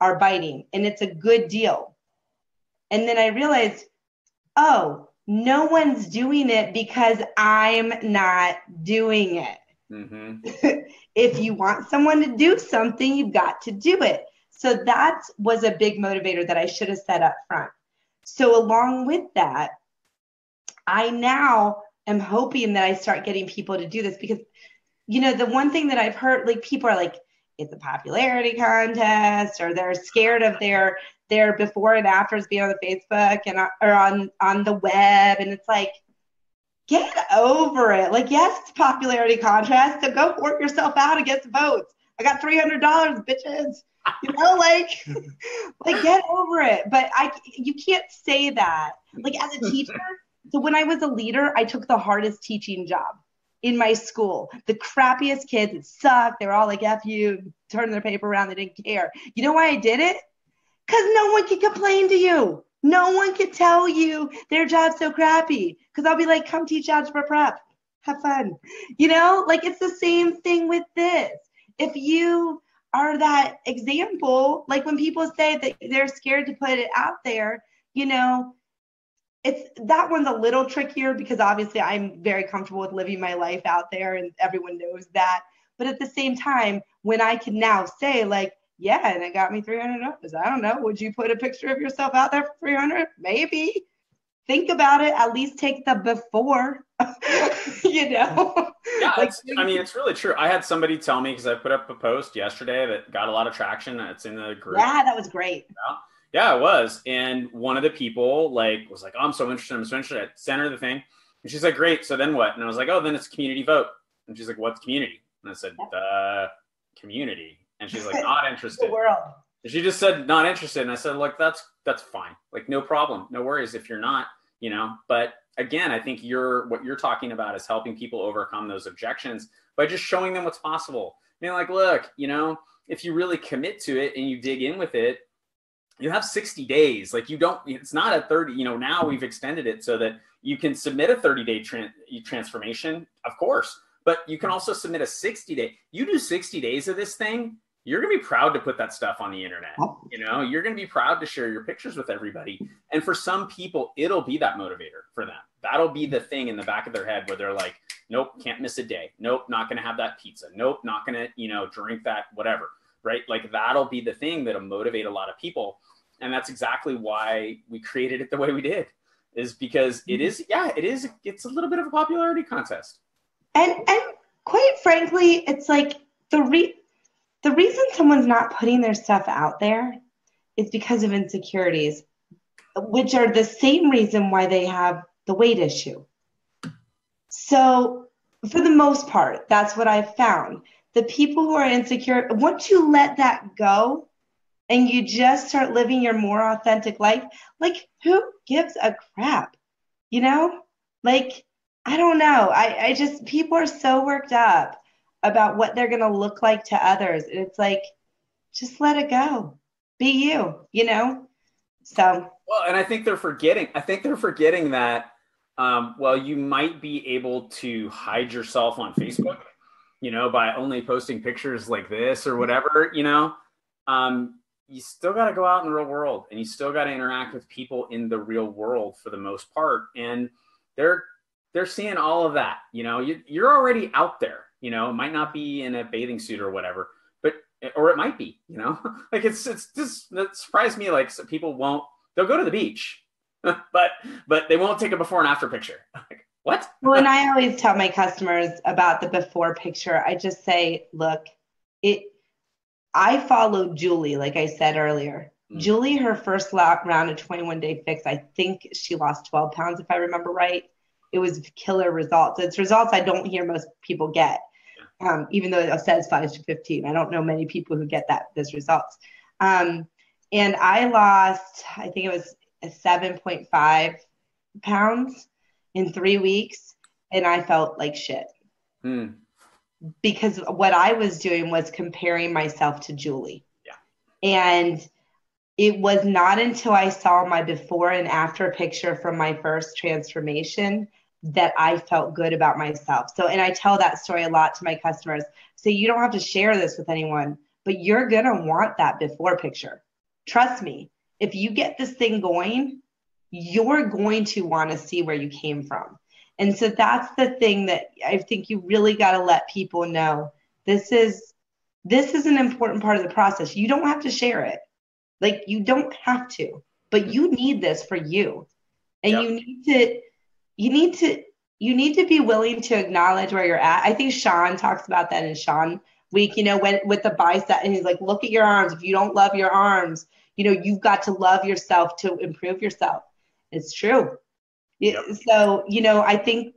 are biting, and it's a good deal. And then I realized, oh, no one's doing it because I'm not doing it. Mm-hmm. If you want someone to do something, you've got to do it. So that was a big motivator that I should have said up front. So along with that, I now am hoping that I start getting people to do this because, you know, the one thing that I've heard, like people are like, it's a popularity contest, or they're scared of their before and afters being on the Facebook and or on the web. And it's like, get over it. Like, yes, it's a popularity contest. So go work yourself out and get some votes. I got $300, bitches. You know, like get over it. But you can't say that. Like as a teacher, so when I was a leader, I took the hardest teaching job in my school. The crappiest kids, it sucked. They were all like, F you, turning their paper around. They didn't care. You know why I did it? Because no one can complain to you. No one can tell you their job's so crappy. Because I'll be like, come teach algebra prep. Have fun. You know, like it's the same thing with this. If you are that example, like when people say that they're scared to put it out there, you know, it's that one's a little trickier because obviously I'm very comfortable with living my life out there and everyone knows that. But at the same time, when I can now say like, yeah, and it got me $300. I don't know. Would you put a picture of yourself out there for $300? Maybe. Think about it. At least take the before, you know? Yeah, it's really true. I had somebody tell me, because I put up a post yesterday that got a lot of traction. It's in the group. Yeah, that was great. Yeah, it was. And one of the people was like, oh, I'm so interested. I sent her the thing. And she's like, great. So then what? And I was like, oh, then it's community vote. And she's like, what's community? And I said, community. And she's like, not interested. The world. And she just said, not interested. And I said, look, that's fine. Like, no problem. No worries if you're not, you know. But again, I think what you're talking about is helping people overcome those objections by just showing them what's possible. I mean, like, look, you know, if you really commit to it and you dig in with it, you have 60 days. Like it's not a 30, you know, now we've extended it so that you can submit a 30-day transformation, of course, but you can also submit a 60-day. You do 60 days of this thing, you're going to be proud to put that stuff on the internet. You know, you're going to be proud to share your pictures with everybody. And for some people, it'll be that motivator for them. That'll be the thing in the back of their head where they're like, nope, can't miss a day. Nope, not going to have that pizza. Nope, not going to, you know, drink that, whatever, right? Like that'll be the thing that'll motivate a lot of people. And that's exactly why we created it the way we did, is because it's a little bit of a popularity contest. And quite frankly, it's like the reason someone's not putting their stuff out there is because of insecurities, which are the same reason why they have the weight issue. So for the most part, that's what I've found. The people who are insecure, once you let that go and you just start living your more authentic life, like who gives a crap? You know, like, I don't know. I just, people are so worked up about what they're going to look like to others. And it's like, just let it go. Be you, you know? So. Well, and I think they're forgetting that, well, you might be able to hide yourself on Facebook, you know, by only posting pictures like this or whatever, you know, you still got to go out in the real world, and you still got to interact with people in the real world for the most part. And they're seeing all of that. You know, you're already out there. You know, it might not be in a bathing suit or whatever, but or it might be. You know, like it's just that surprised me. Like people they'll go to the beach, but they won't take a before and after picture. Like, what? Well, and I always tell my customers about the before picture. I just say, look, I followed Julie, like I said earlier. Julie, her first round of 21-day fix, I think she lost 12 pounds, if I remember right. It was killer results. It's results I don't hear most people get, even though it says 5 to 15. I don't know many people who get those results. And I lost, I think it was 7.5 pounds in 3 weeks, and I felt like shit. Because what I was doing was comparing myself to Julie. Yeah. And it was not until I saw my before and after picture from my first transformation that I felt good about myself. So, and I tell that story a lot to my customers. So you don't have to share this with anyone, but you're going to want that before picture. Trust me, if you get this thing going, you're going to want to see where you came from. And so that's the thing that I think you really got to let people know. This is an important part of the process. You don't have to share it. Like, you don't have to, but you need this for you. And you need to be willing to acknowledge where you're at. I think Sean talks about that in Sean Week, you know, with the bicep, and he's like, look at your arms. If you don't love your arms, you know, you've got to love yourself to improve yourself. It's true. Yep. So, you know, I think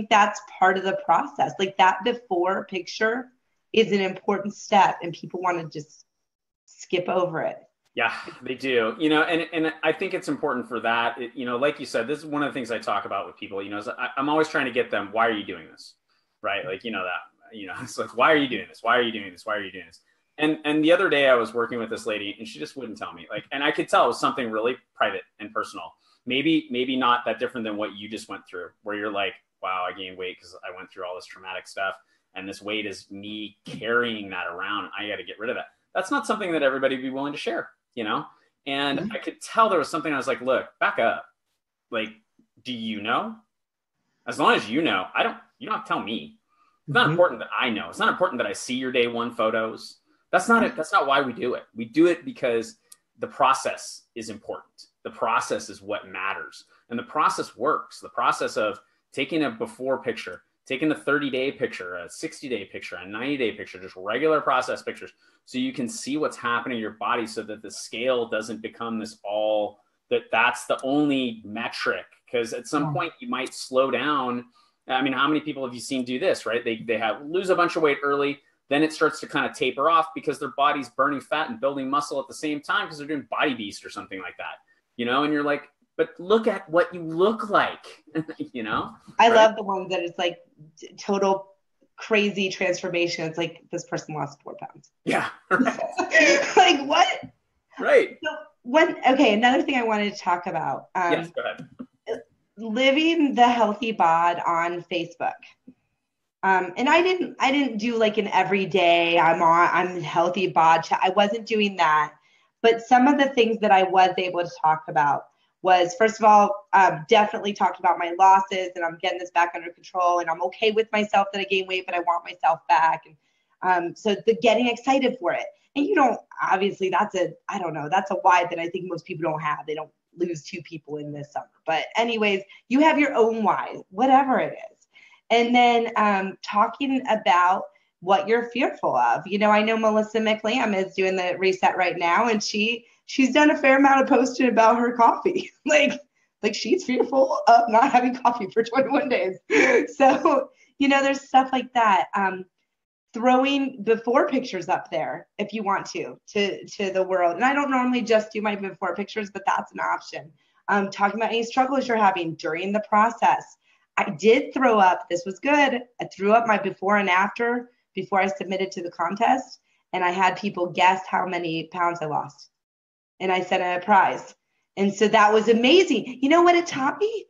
that's part of the process. Like, that before picture is an important step, and people want to just skip over it. Yeah, they do. You know, and I think it's important for that. You know, like you said, this is one of the things I talk about with people, you know, is I'm always trying to get them, why are you doing this? Right? Like, you know, it's like, why are you doing this? Why are you doing this? Why are you doing this? And the other day I was working with this lady, and she just wouldn't tell me, like, and I could tell it was something really private and personal. Maybe not that different than what you just went through, where you're like, wow, I gained weight because I went through all this traumatic stuff, and this weight is me carrying that around. I got to get rid of that. That's not something that everybody would be willing to share, you know? And I could tell there was something. I was like, look, back up. Like, do you know? As long as you know, you don't have to tell me. It's not important that I know. It's not important that I see your day one photos. That's not it. That's not why we do it. We do it because the process is important. The process is what matters. And the process works. The process of taking a before picture, taking a 30-day picture, a 60-day picture, a 90-day picture, just regular process pictures, so you can see what's happening in your body, so that the scale doesn't become that's the only metric. Because at some point you might slow down. I mean, how many people have you seen do this, right? They lose a bunch of weight early, then it starts to kind of taper off because their body's burning fat and building muscle at the same time because they're doing Body Beast or something like that, you know? And you're like, but look at what you look like, you know? I love the ones that it's like total crazy transformation. It's like, this person lost 4 pounds. Yeah. Right. Like, what? Right. So another thing I wanted to talk about. Yes, go ahead. Living the healthy bod on Facebook. And I didn't do like an everyday, I'm healthy bod chat. I wasn't doing that. But some of the things that I was able to talk about was, first of all, definitely talked about my losses, and I'm getting this back under control, and I'm okay with myself that I gained weight, but I want myself back. And so the getting excited for it. And you don't, obviously that's a why that I think most people don't have. They don't lose 2 people in this summer. But anyways, you have your own why, whatever it is. And then talking about what you're fearful of. You know, I know Melissa McLam is doing the reset right now, and she's done a fair amount of posting about her coffee. like she's fearful of not having coffee for 21 days. So, you know, there's stuff like that. Throwing before pictures up there if you want to the world. And I don't normally just do my before pictures, but that's an option. Talking about any struggles you're having during the process. I did throw up, this was good. I threw up my before and after before I submitted to the contest. And I had people guess how many pounds I lost. And I sent a prize. And so that was amazing. You know what it taught me?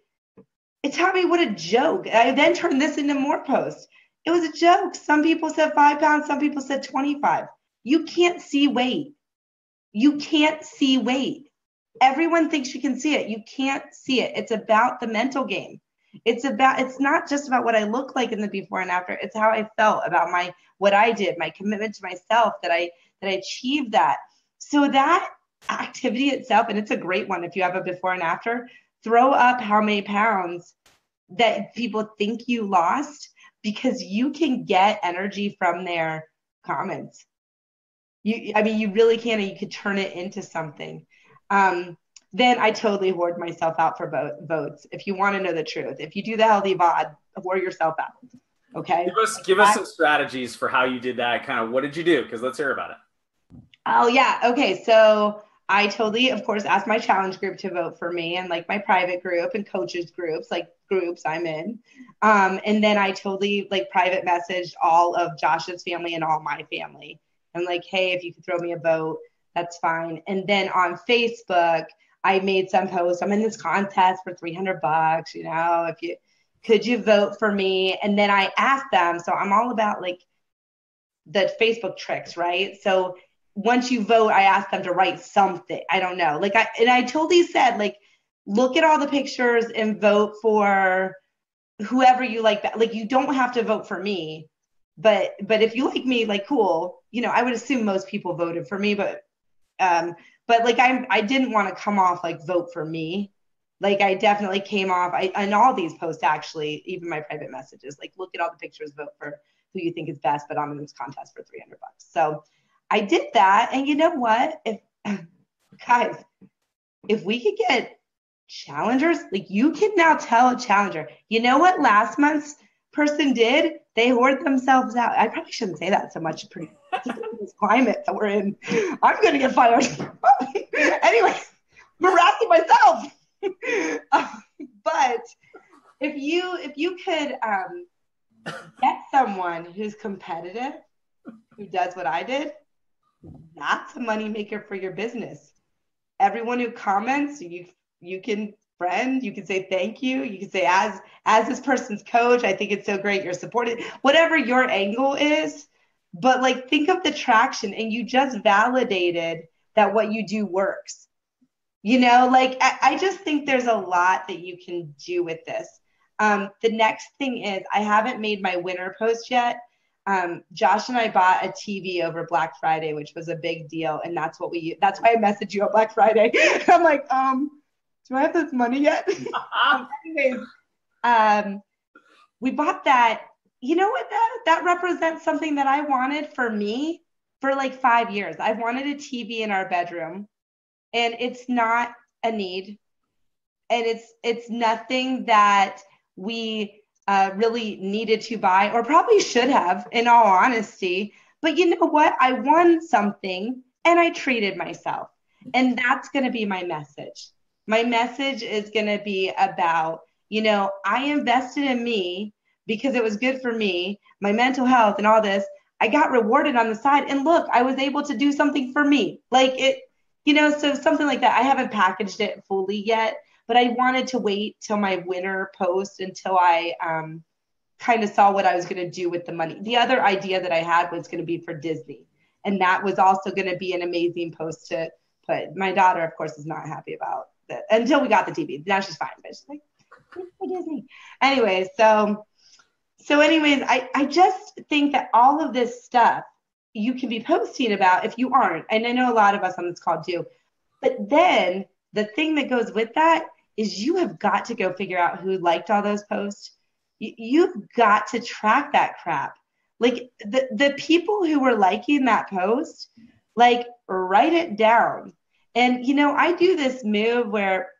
It taught me what a joke. I then turned this into more posts. It was a joke. Some people said 5 pounds. Some people said 25. You can't see weight. You can't see weight. Everyone thinks you can see it. You can't see it. It's about the mental game. It's not just about what I look like in the before and after. It's how I felt about what I did, my commitment to myself, that I achieved that. So that activity itself, and it's a great one if you have a before and after, throw up how many pounds that people think you lost, because you can get energy from their comments. You really can, and you could turn it into something. Then I totally hoard myself out for votes. If you want to know the truth, if you do the healthy VOD, hoard yourself out. Okay. Give us some strategies for how you did that. Kind of, what did you do? Because let's hear about it. Oh yeah. Okay. So I totally, of course, asked my challenge group to vote for me, and like my private group and coaches groups, like groups I'm in. And then I totally like private messaged all of Josh's family and all my family. I'm like, hey, if you could throw me a vote, that's fine. And then on Facebook, I made some posts. I'm in this contest for $300. Could you vote for me? And then I asked them. So I'm all about like the Facebook tricks, right? So once you vote, I asked them to write something. I don't know. I totally said, like, look at all the pictures and vote for whoever you like. Like, you don't have to vote for me, but if you like me, like, cool. I would assume most people voted for me, but like I didn't want to come off like vote for me. Like, I definitely came off on all these posts, actually, even my private messages, like, look at all the pictures, vote for who you think is best, but I'm in this contest for $300. So I did that. And you know what? Guys, if we could get challengers, like, you can now tell a challenger, you know what last month's person did? They hoard themselves out. I probably shouldn't say that so much in this climate that we're in. I'm going to get fired. Anyway, I'm harassing myself. But if you could get someone who's competitive, who does what I did, that's a moneymaker for your business. Everyone who comments, you can friend, you can say thank you. You can say, as this person's coach, I think it's so great you're supported. Whatever your angle is, but like, think of the traction, and you just validated that what you do works. Like, I just think there's a lot that you can do with this. The next thing is, I haven't made my winner post yet. Josh and I bought a TV over Black Friday, which was a big deal. And that's why I messaged you on Black Friday. I'm like, do I have this money yet? Anyways, we bought that. You know what? That represents something that I wanted for me for like 5 years. I've wanted a TV in our bedroom, and it's not a need. And it's nothing that we really needed to buy, or probably should have, in all honesty. But you know what? I won something, and I treated myself. And that's going to be my message. My message is going to be about, I invested in me because it was good for me, my mental health and all this. I got rewarded on the side. And look, I was able to do something for me. Like it, so something like that. I haven't packaged it fully yet, but I wanted to wait till my winter post until I kind of saw what I was going to do with the money. The other idea that I had was going to be for Disney. And that was also going to be an amazing post to put. My daughter, of course, is not happy about that until we got the TV. Now she's fine, but she's like, for Disney. Anyways, so anyways, I just think that all of this stuff you can be posting about if you aren't. And I know a lot of us on this call do. But then the thing that goes with that is you have got to go figure out who liked all those posts. You've got to track that crap. Like the people who were liking that post, like, write it down. And, I do this move where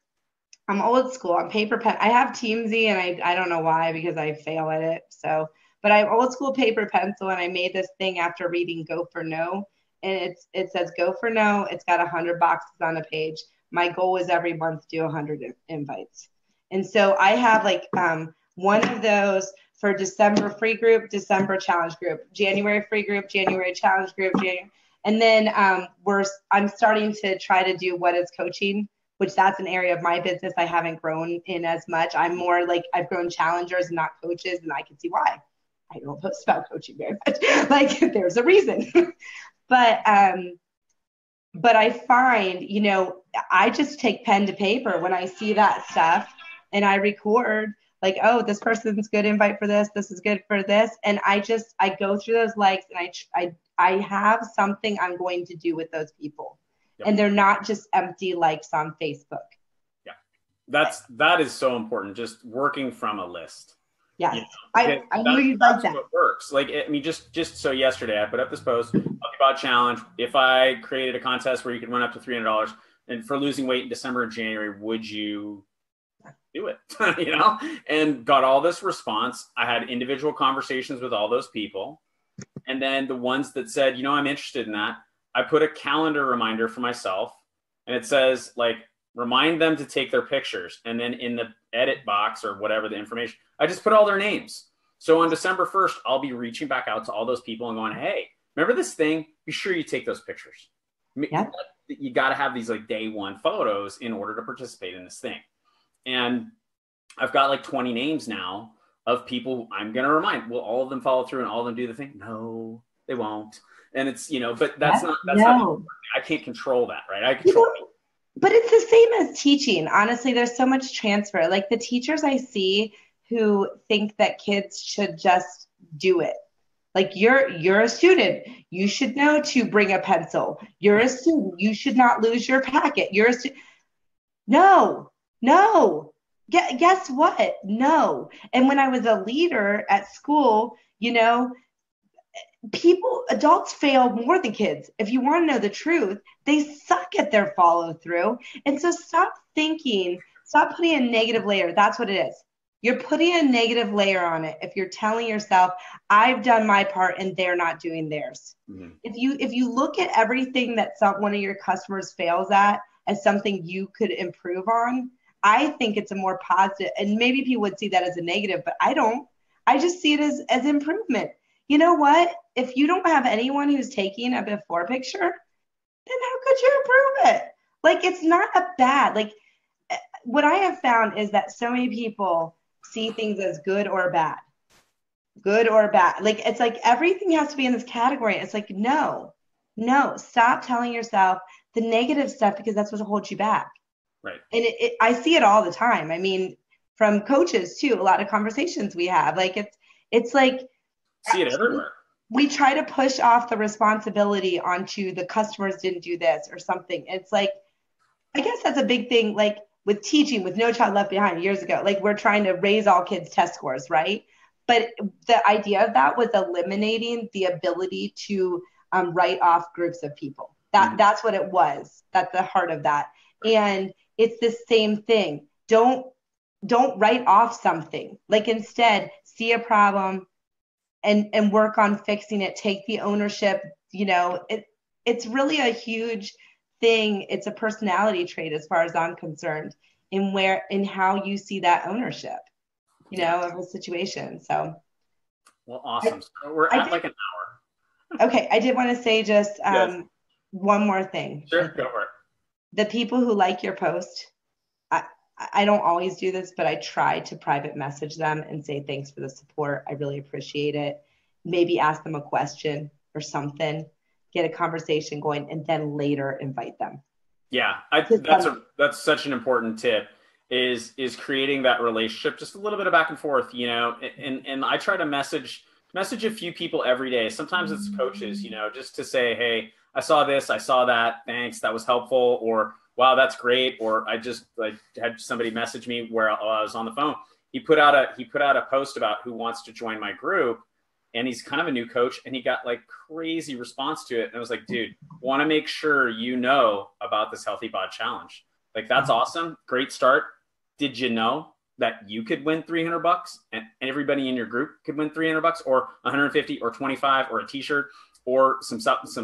I'm old school. I'm paper pen. I have Teamsy, and I don't know why, because I fail at it. So, but I'm old school paper pencil, and I made this thing after reading Go for No. And it says Go for No. It's got 100 boxes on a page. My goal is every month do 100 invites. And so I have like one of those for December free group, December challenge group, January free group, January challenge group, and then I'm starting to try to do what is coaching, which that's an area of my business I haven't grown in as much. I'm more like, I've grown challengers and not coaches, and I can see why. I don't post about coaching very much. Like, there's a reason. But But I find, I just take pen to paper when I see that stuff, and I record like, oh, this person's good invite for this. This is good for this. And I go through those likes, and I have something I'm going to do with those people. Yep. And they're not just empty likes on Facebook. Yeah. That is so important. Just working from a list. Yes. I knew you'd like that. What works. Like, I mean, just so yesterday I put up this post about challenge. If I created a contest where you could run up to $300 and for losing weight in December and January, would you do it? And got all this response. I had individual conversations with all those people. And then the ones that said, I'm interested in that, I put a calendar reminder for myself, and it says, like, remind them to take their pictures. And then in the edit box or whatever the information, I just put all their names. So on December 1st, I'll be reaching back out to all those people and going, hey, remember this thing? Be sure you take those pictures. Yeah. You got to have these like day one photos in order to participate in this thing. And I've got like 20 names now of people who I'm going to remind. Will all of them follow through and all of them do the thing? No, they won't. And it's, but that's not, I can't control that, right? I control it. But it's the same as teaching. Honestly, there's so much transfer. Like the teachers I see who think that kids should just do it. Like you're a student. You should know to bring a pencil. You're a student. You should not lose your packet. You're a student. No. Guess what? No. And when I was a leader at school, adults fail more than kids. If you want to know the truth, they suck at their follow through. And so stop putting a negative layer. That's what it is. You're putting a negative layer on it if you're telling yourself, I've done my part and they're not doing theirs. Mm-hmm. If you look at everything that one of your customers fails at as something you could improve on, I think it's a more positive, and maybe people would see that as a negative, but I don't. I just see it as improvement. You know what? If you don't have anyone who's taking a before picture, then how could you improve it? Like, it's not a bad, like, what I have found is that so many people see things as good or bad. Like, it's like everything has to be in this category. It's like, no, stop telling yourself the negative stuff because that's what holds you back. Right. And I see it all the time. I mean, from coaches too, a lot of conversations we have, like, it's like, see it everywhere. We try to push off the responsibility onto the customers didn't do this or something. It's like, I guess that's a big thing, like with teaching, with No Child Left Behind years ago, like we're trying to raise all kids' test scores, right? But the idea of that was eliminating the ability to write off groups of people. That's what it was. That's the heart of that. And it's the same thing. Don't write off something. Like instead, see a problem and work on fixing it. Take the ownership. It's really a huge thing. It's a personality trait as far as I'm concerned in how you see that ownership, of a situation. So. Well, awesome. So we're at like an hour. Okay. I did want to say just yes. One more thing. Sure. Go for it. The people who like your post, I don't always do this, but I try to private message them and say, thanks for the support. I really appreciate it. Maybe ask them a question or something, get a conversation going, and then later invite them. Yeah, that's such an important tip is creating that relationship, just a little bit of back and forth, and I try to message a few people every day. Sometimes it's coaches, just to say, hey, I saw this, I saw that, thanks, that was helpful, or wow, that's great. Or I just had somebody message me while I was on the phone. He put out a post about who wants to join my group, and he's kind of a new coach, and he got like crazy response to it. And I was like, dude, want to make sure you know about this Healthy Bod Challenge. Like, that's awesome. Great start. Did you know that you could win $300 and everybody in your group could win $300 or 150 or 25 or a t-shirt or some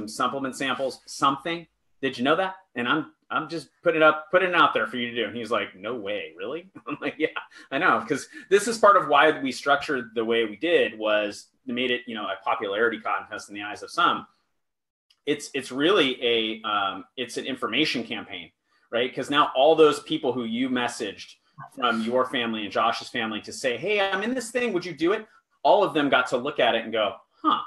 supplement samples, something? Did you know that? And I'm just putting it out there for you to do. And he's like, no way, really? I'm like, yeah, I know. Because this is part of why we structured the way we did was made it, a popularity contest in the eyes of some. It's really it's an information campaign, right? Because now all those people who you messaged from your family and Josh's family to say, hey, I'm in this thing, would you do it? All of them got to look at it and go, huh,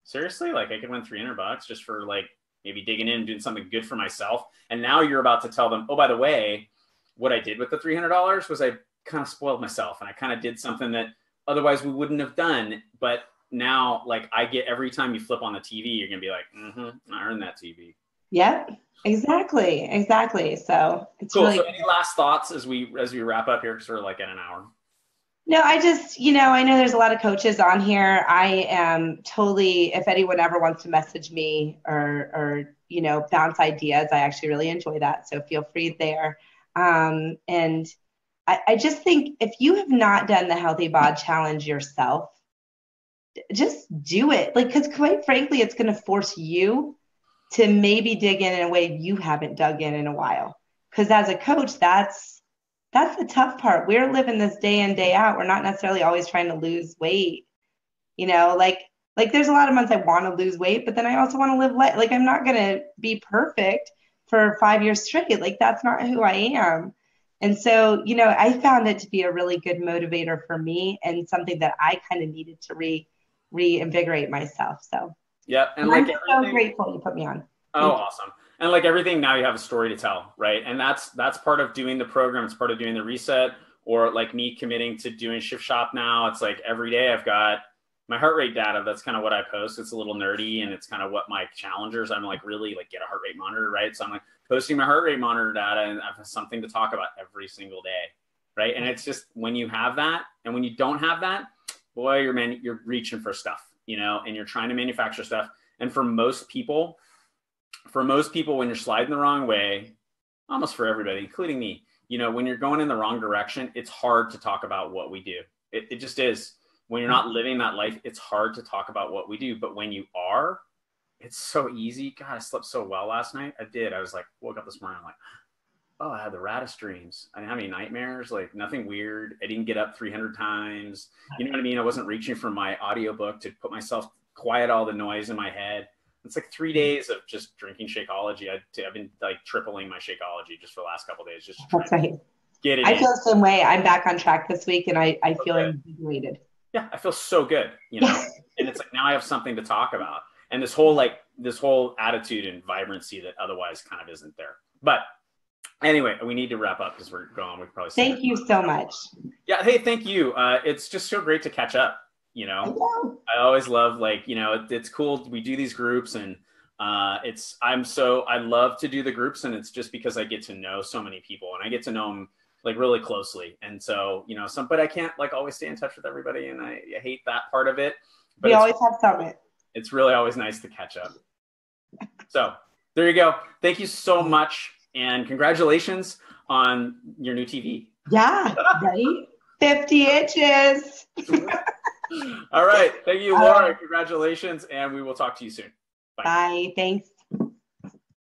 seriously? Like, I could win $300 just for like maybe digging in and doing something good for myself. And now you're about to tell them, oh, by the way, what I did with the $300 was I kind of spoiled myself and I kind of did something that otherwise we wouldn't have done. But now, like, I get every time you flip on the TV, you're going to be like, I earned that TV. Yep, exactly. So it's cool. Really so any last thoughts as we wrap up here? Because we're like at an hour. No, I just, I know there's a lot of coaches on here. I am totally, if anyone ever wants to message me or bounce ideas, I actually really enjoy that. So feel free there. And I just think if you have not done the Healthy Bod Challenge yourself, just do it. Like, because quite frankly, it's going to force you to maybe dig in a way you haven't dug in a while. Because as a coach, that's the tough part. We're living this day in, day out. We're not necessarily always trying to lose weight. Like there's a lot of months I want to lose weight, but then I also want to live life. Like, I'm not going to be perfect for 5 years straight. Like, that's not who I am. And so, I found it to be a really good motivator for me and something that I kind of needed to reinvigorate myself. So yeah. And I'm so grateful you put me on. Oh, awesome. And like everything, now you have a story to tell, right? And that's part of doing the program. It's part of doing the reset, or like me committing to doing Shift Shop now. It's like every day I've got my heart rate data. That's kind of what I post. It's a little nerdy, and it's kind of what my challengers, I'm like, really like get a heart rate monitor, right? So I'm like posting my heart rate monitor data, and I have something to talk about every single day, right? And it's just when you have that, and when you don't have that, boy, you're reaching for stuff, and you're trying to manufacture stuff. And for most people, when you're sliding the wrong way, almost for everybody, including me, when you're going in the wrong direction, it's hard to talk about what we do. It just is. When you're not living that life, it's hard to talk about what we do. But when you are, it's so easy. God, I slept so well last night. I did. I was like, woke up this morning, I'm like, oh, I had the raddest dreams. I didn't have any nightmares, like nothing weird. I didn't get up 300 times. You know what I mean? I wasn't reaching for my audiobook to put myself, quiet all the noise in my head. It's like 3 days of just drinking Shakeology. I've been like tripling my Shakeology just for the last couple of days. Just That's right. Get it. I feel the same way. I'm back on track this week, and I feel invigorated. Yeah, I feel so good, and it's like now I have something to talk about, and this whole attitude and vibrancy that otherwise kind of isn't there. But anyway, we need to wrap up because we're going. We probably thank you so much. Yeah. Hey, thank you. It's just so great to catch up. I always love it's cool. We do these groups, and I love to do the groups, and it's just because I get to know so many people, and I get to know them like really closely. And so, but I can't like always stay in touch with everybody, and I hate that part of it. But we always have Summit. It's really always nice to catch up. So there you go. Thank you so much. And congratulations on your new TV. Yeah, right? 50 inches. All right. Thank you, Laura. Congratulations. And we will talk to you soon. Bye. Thanks.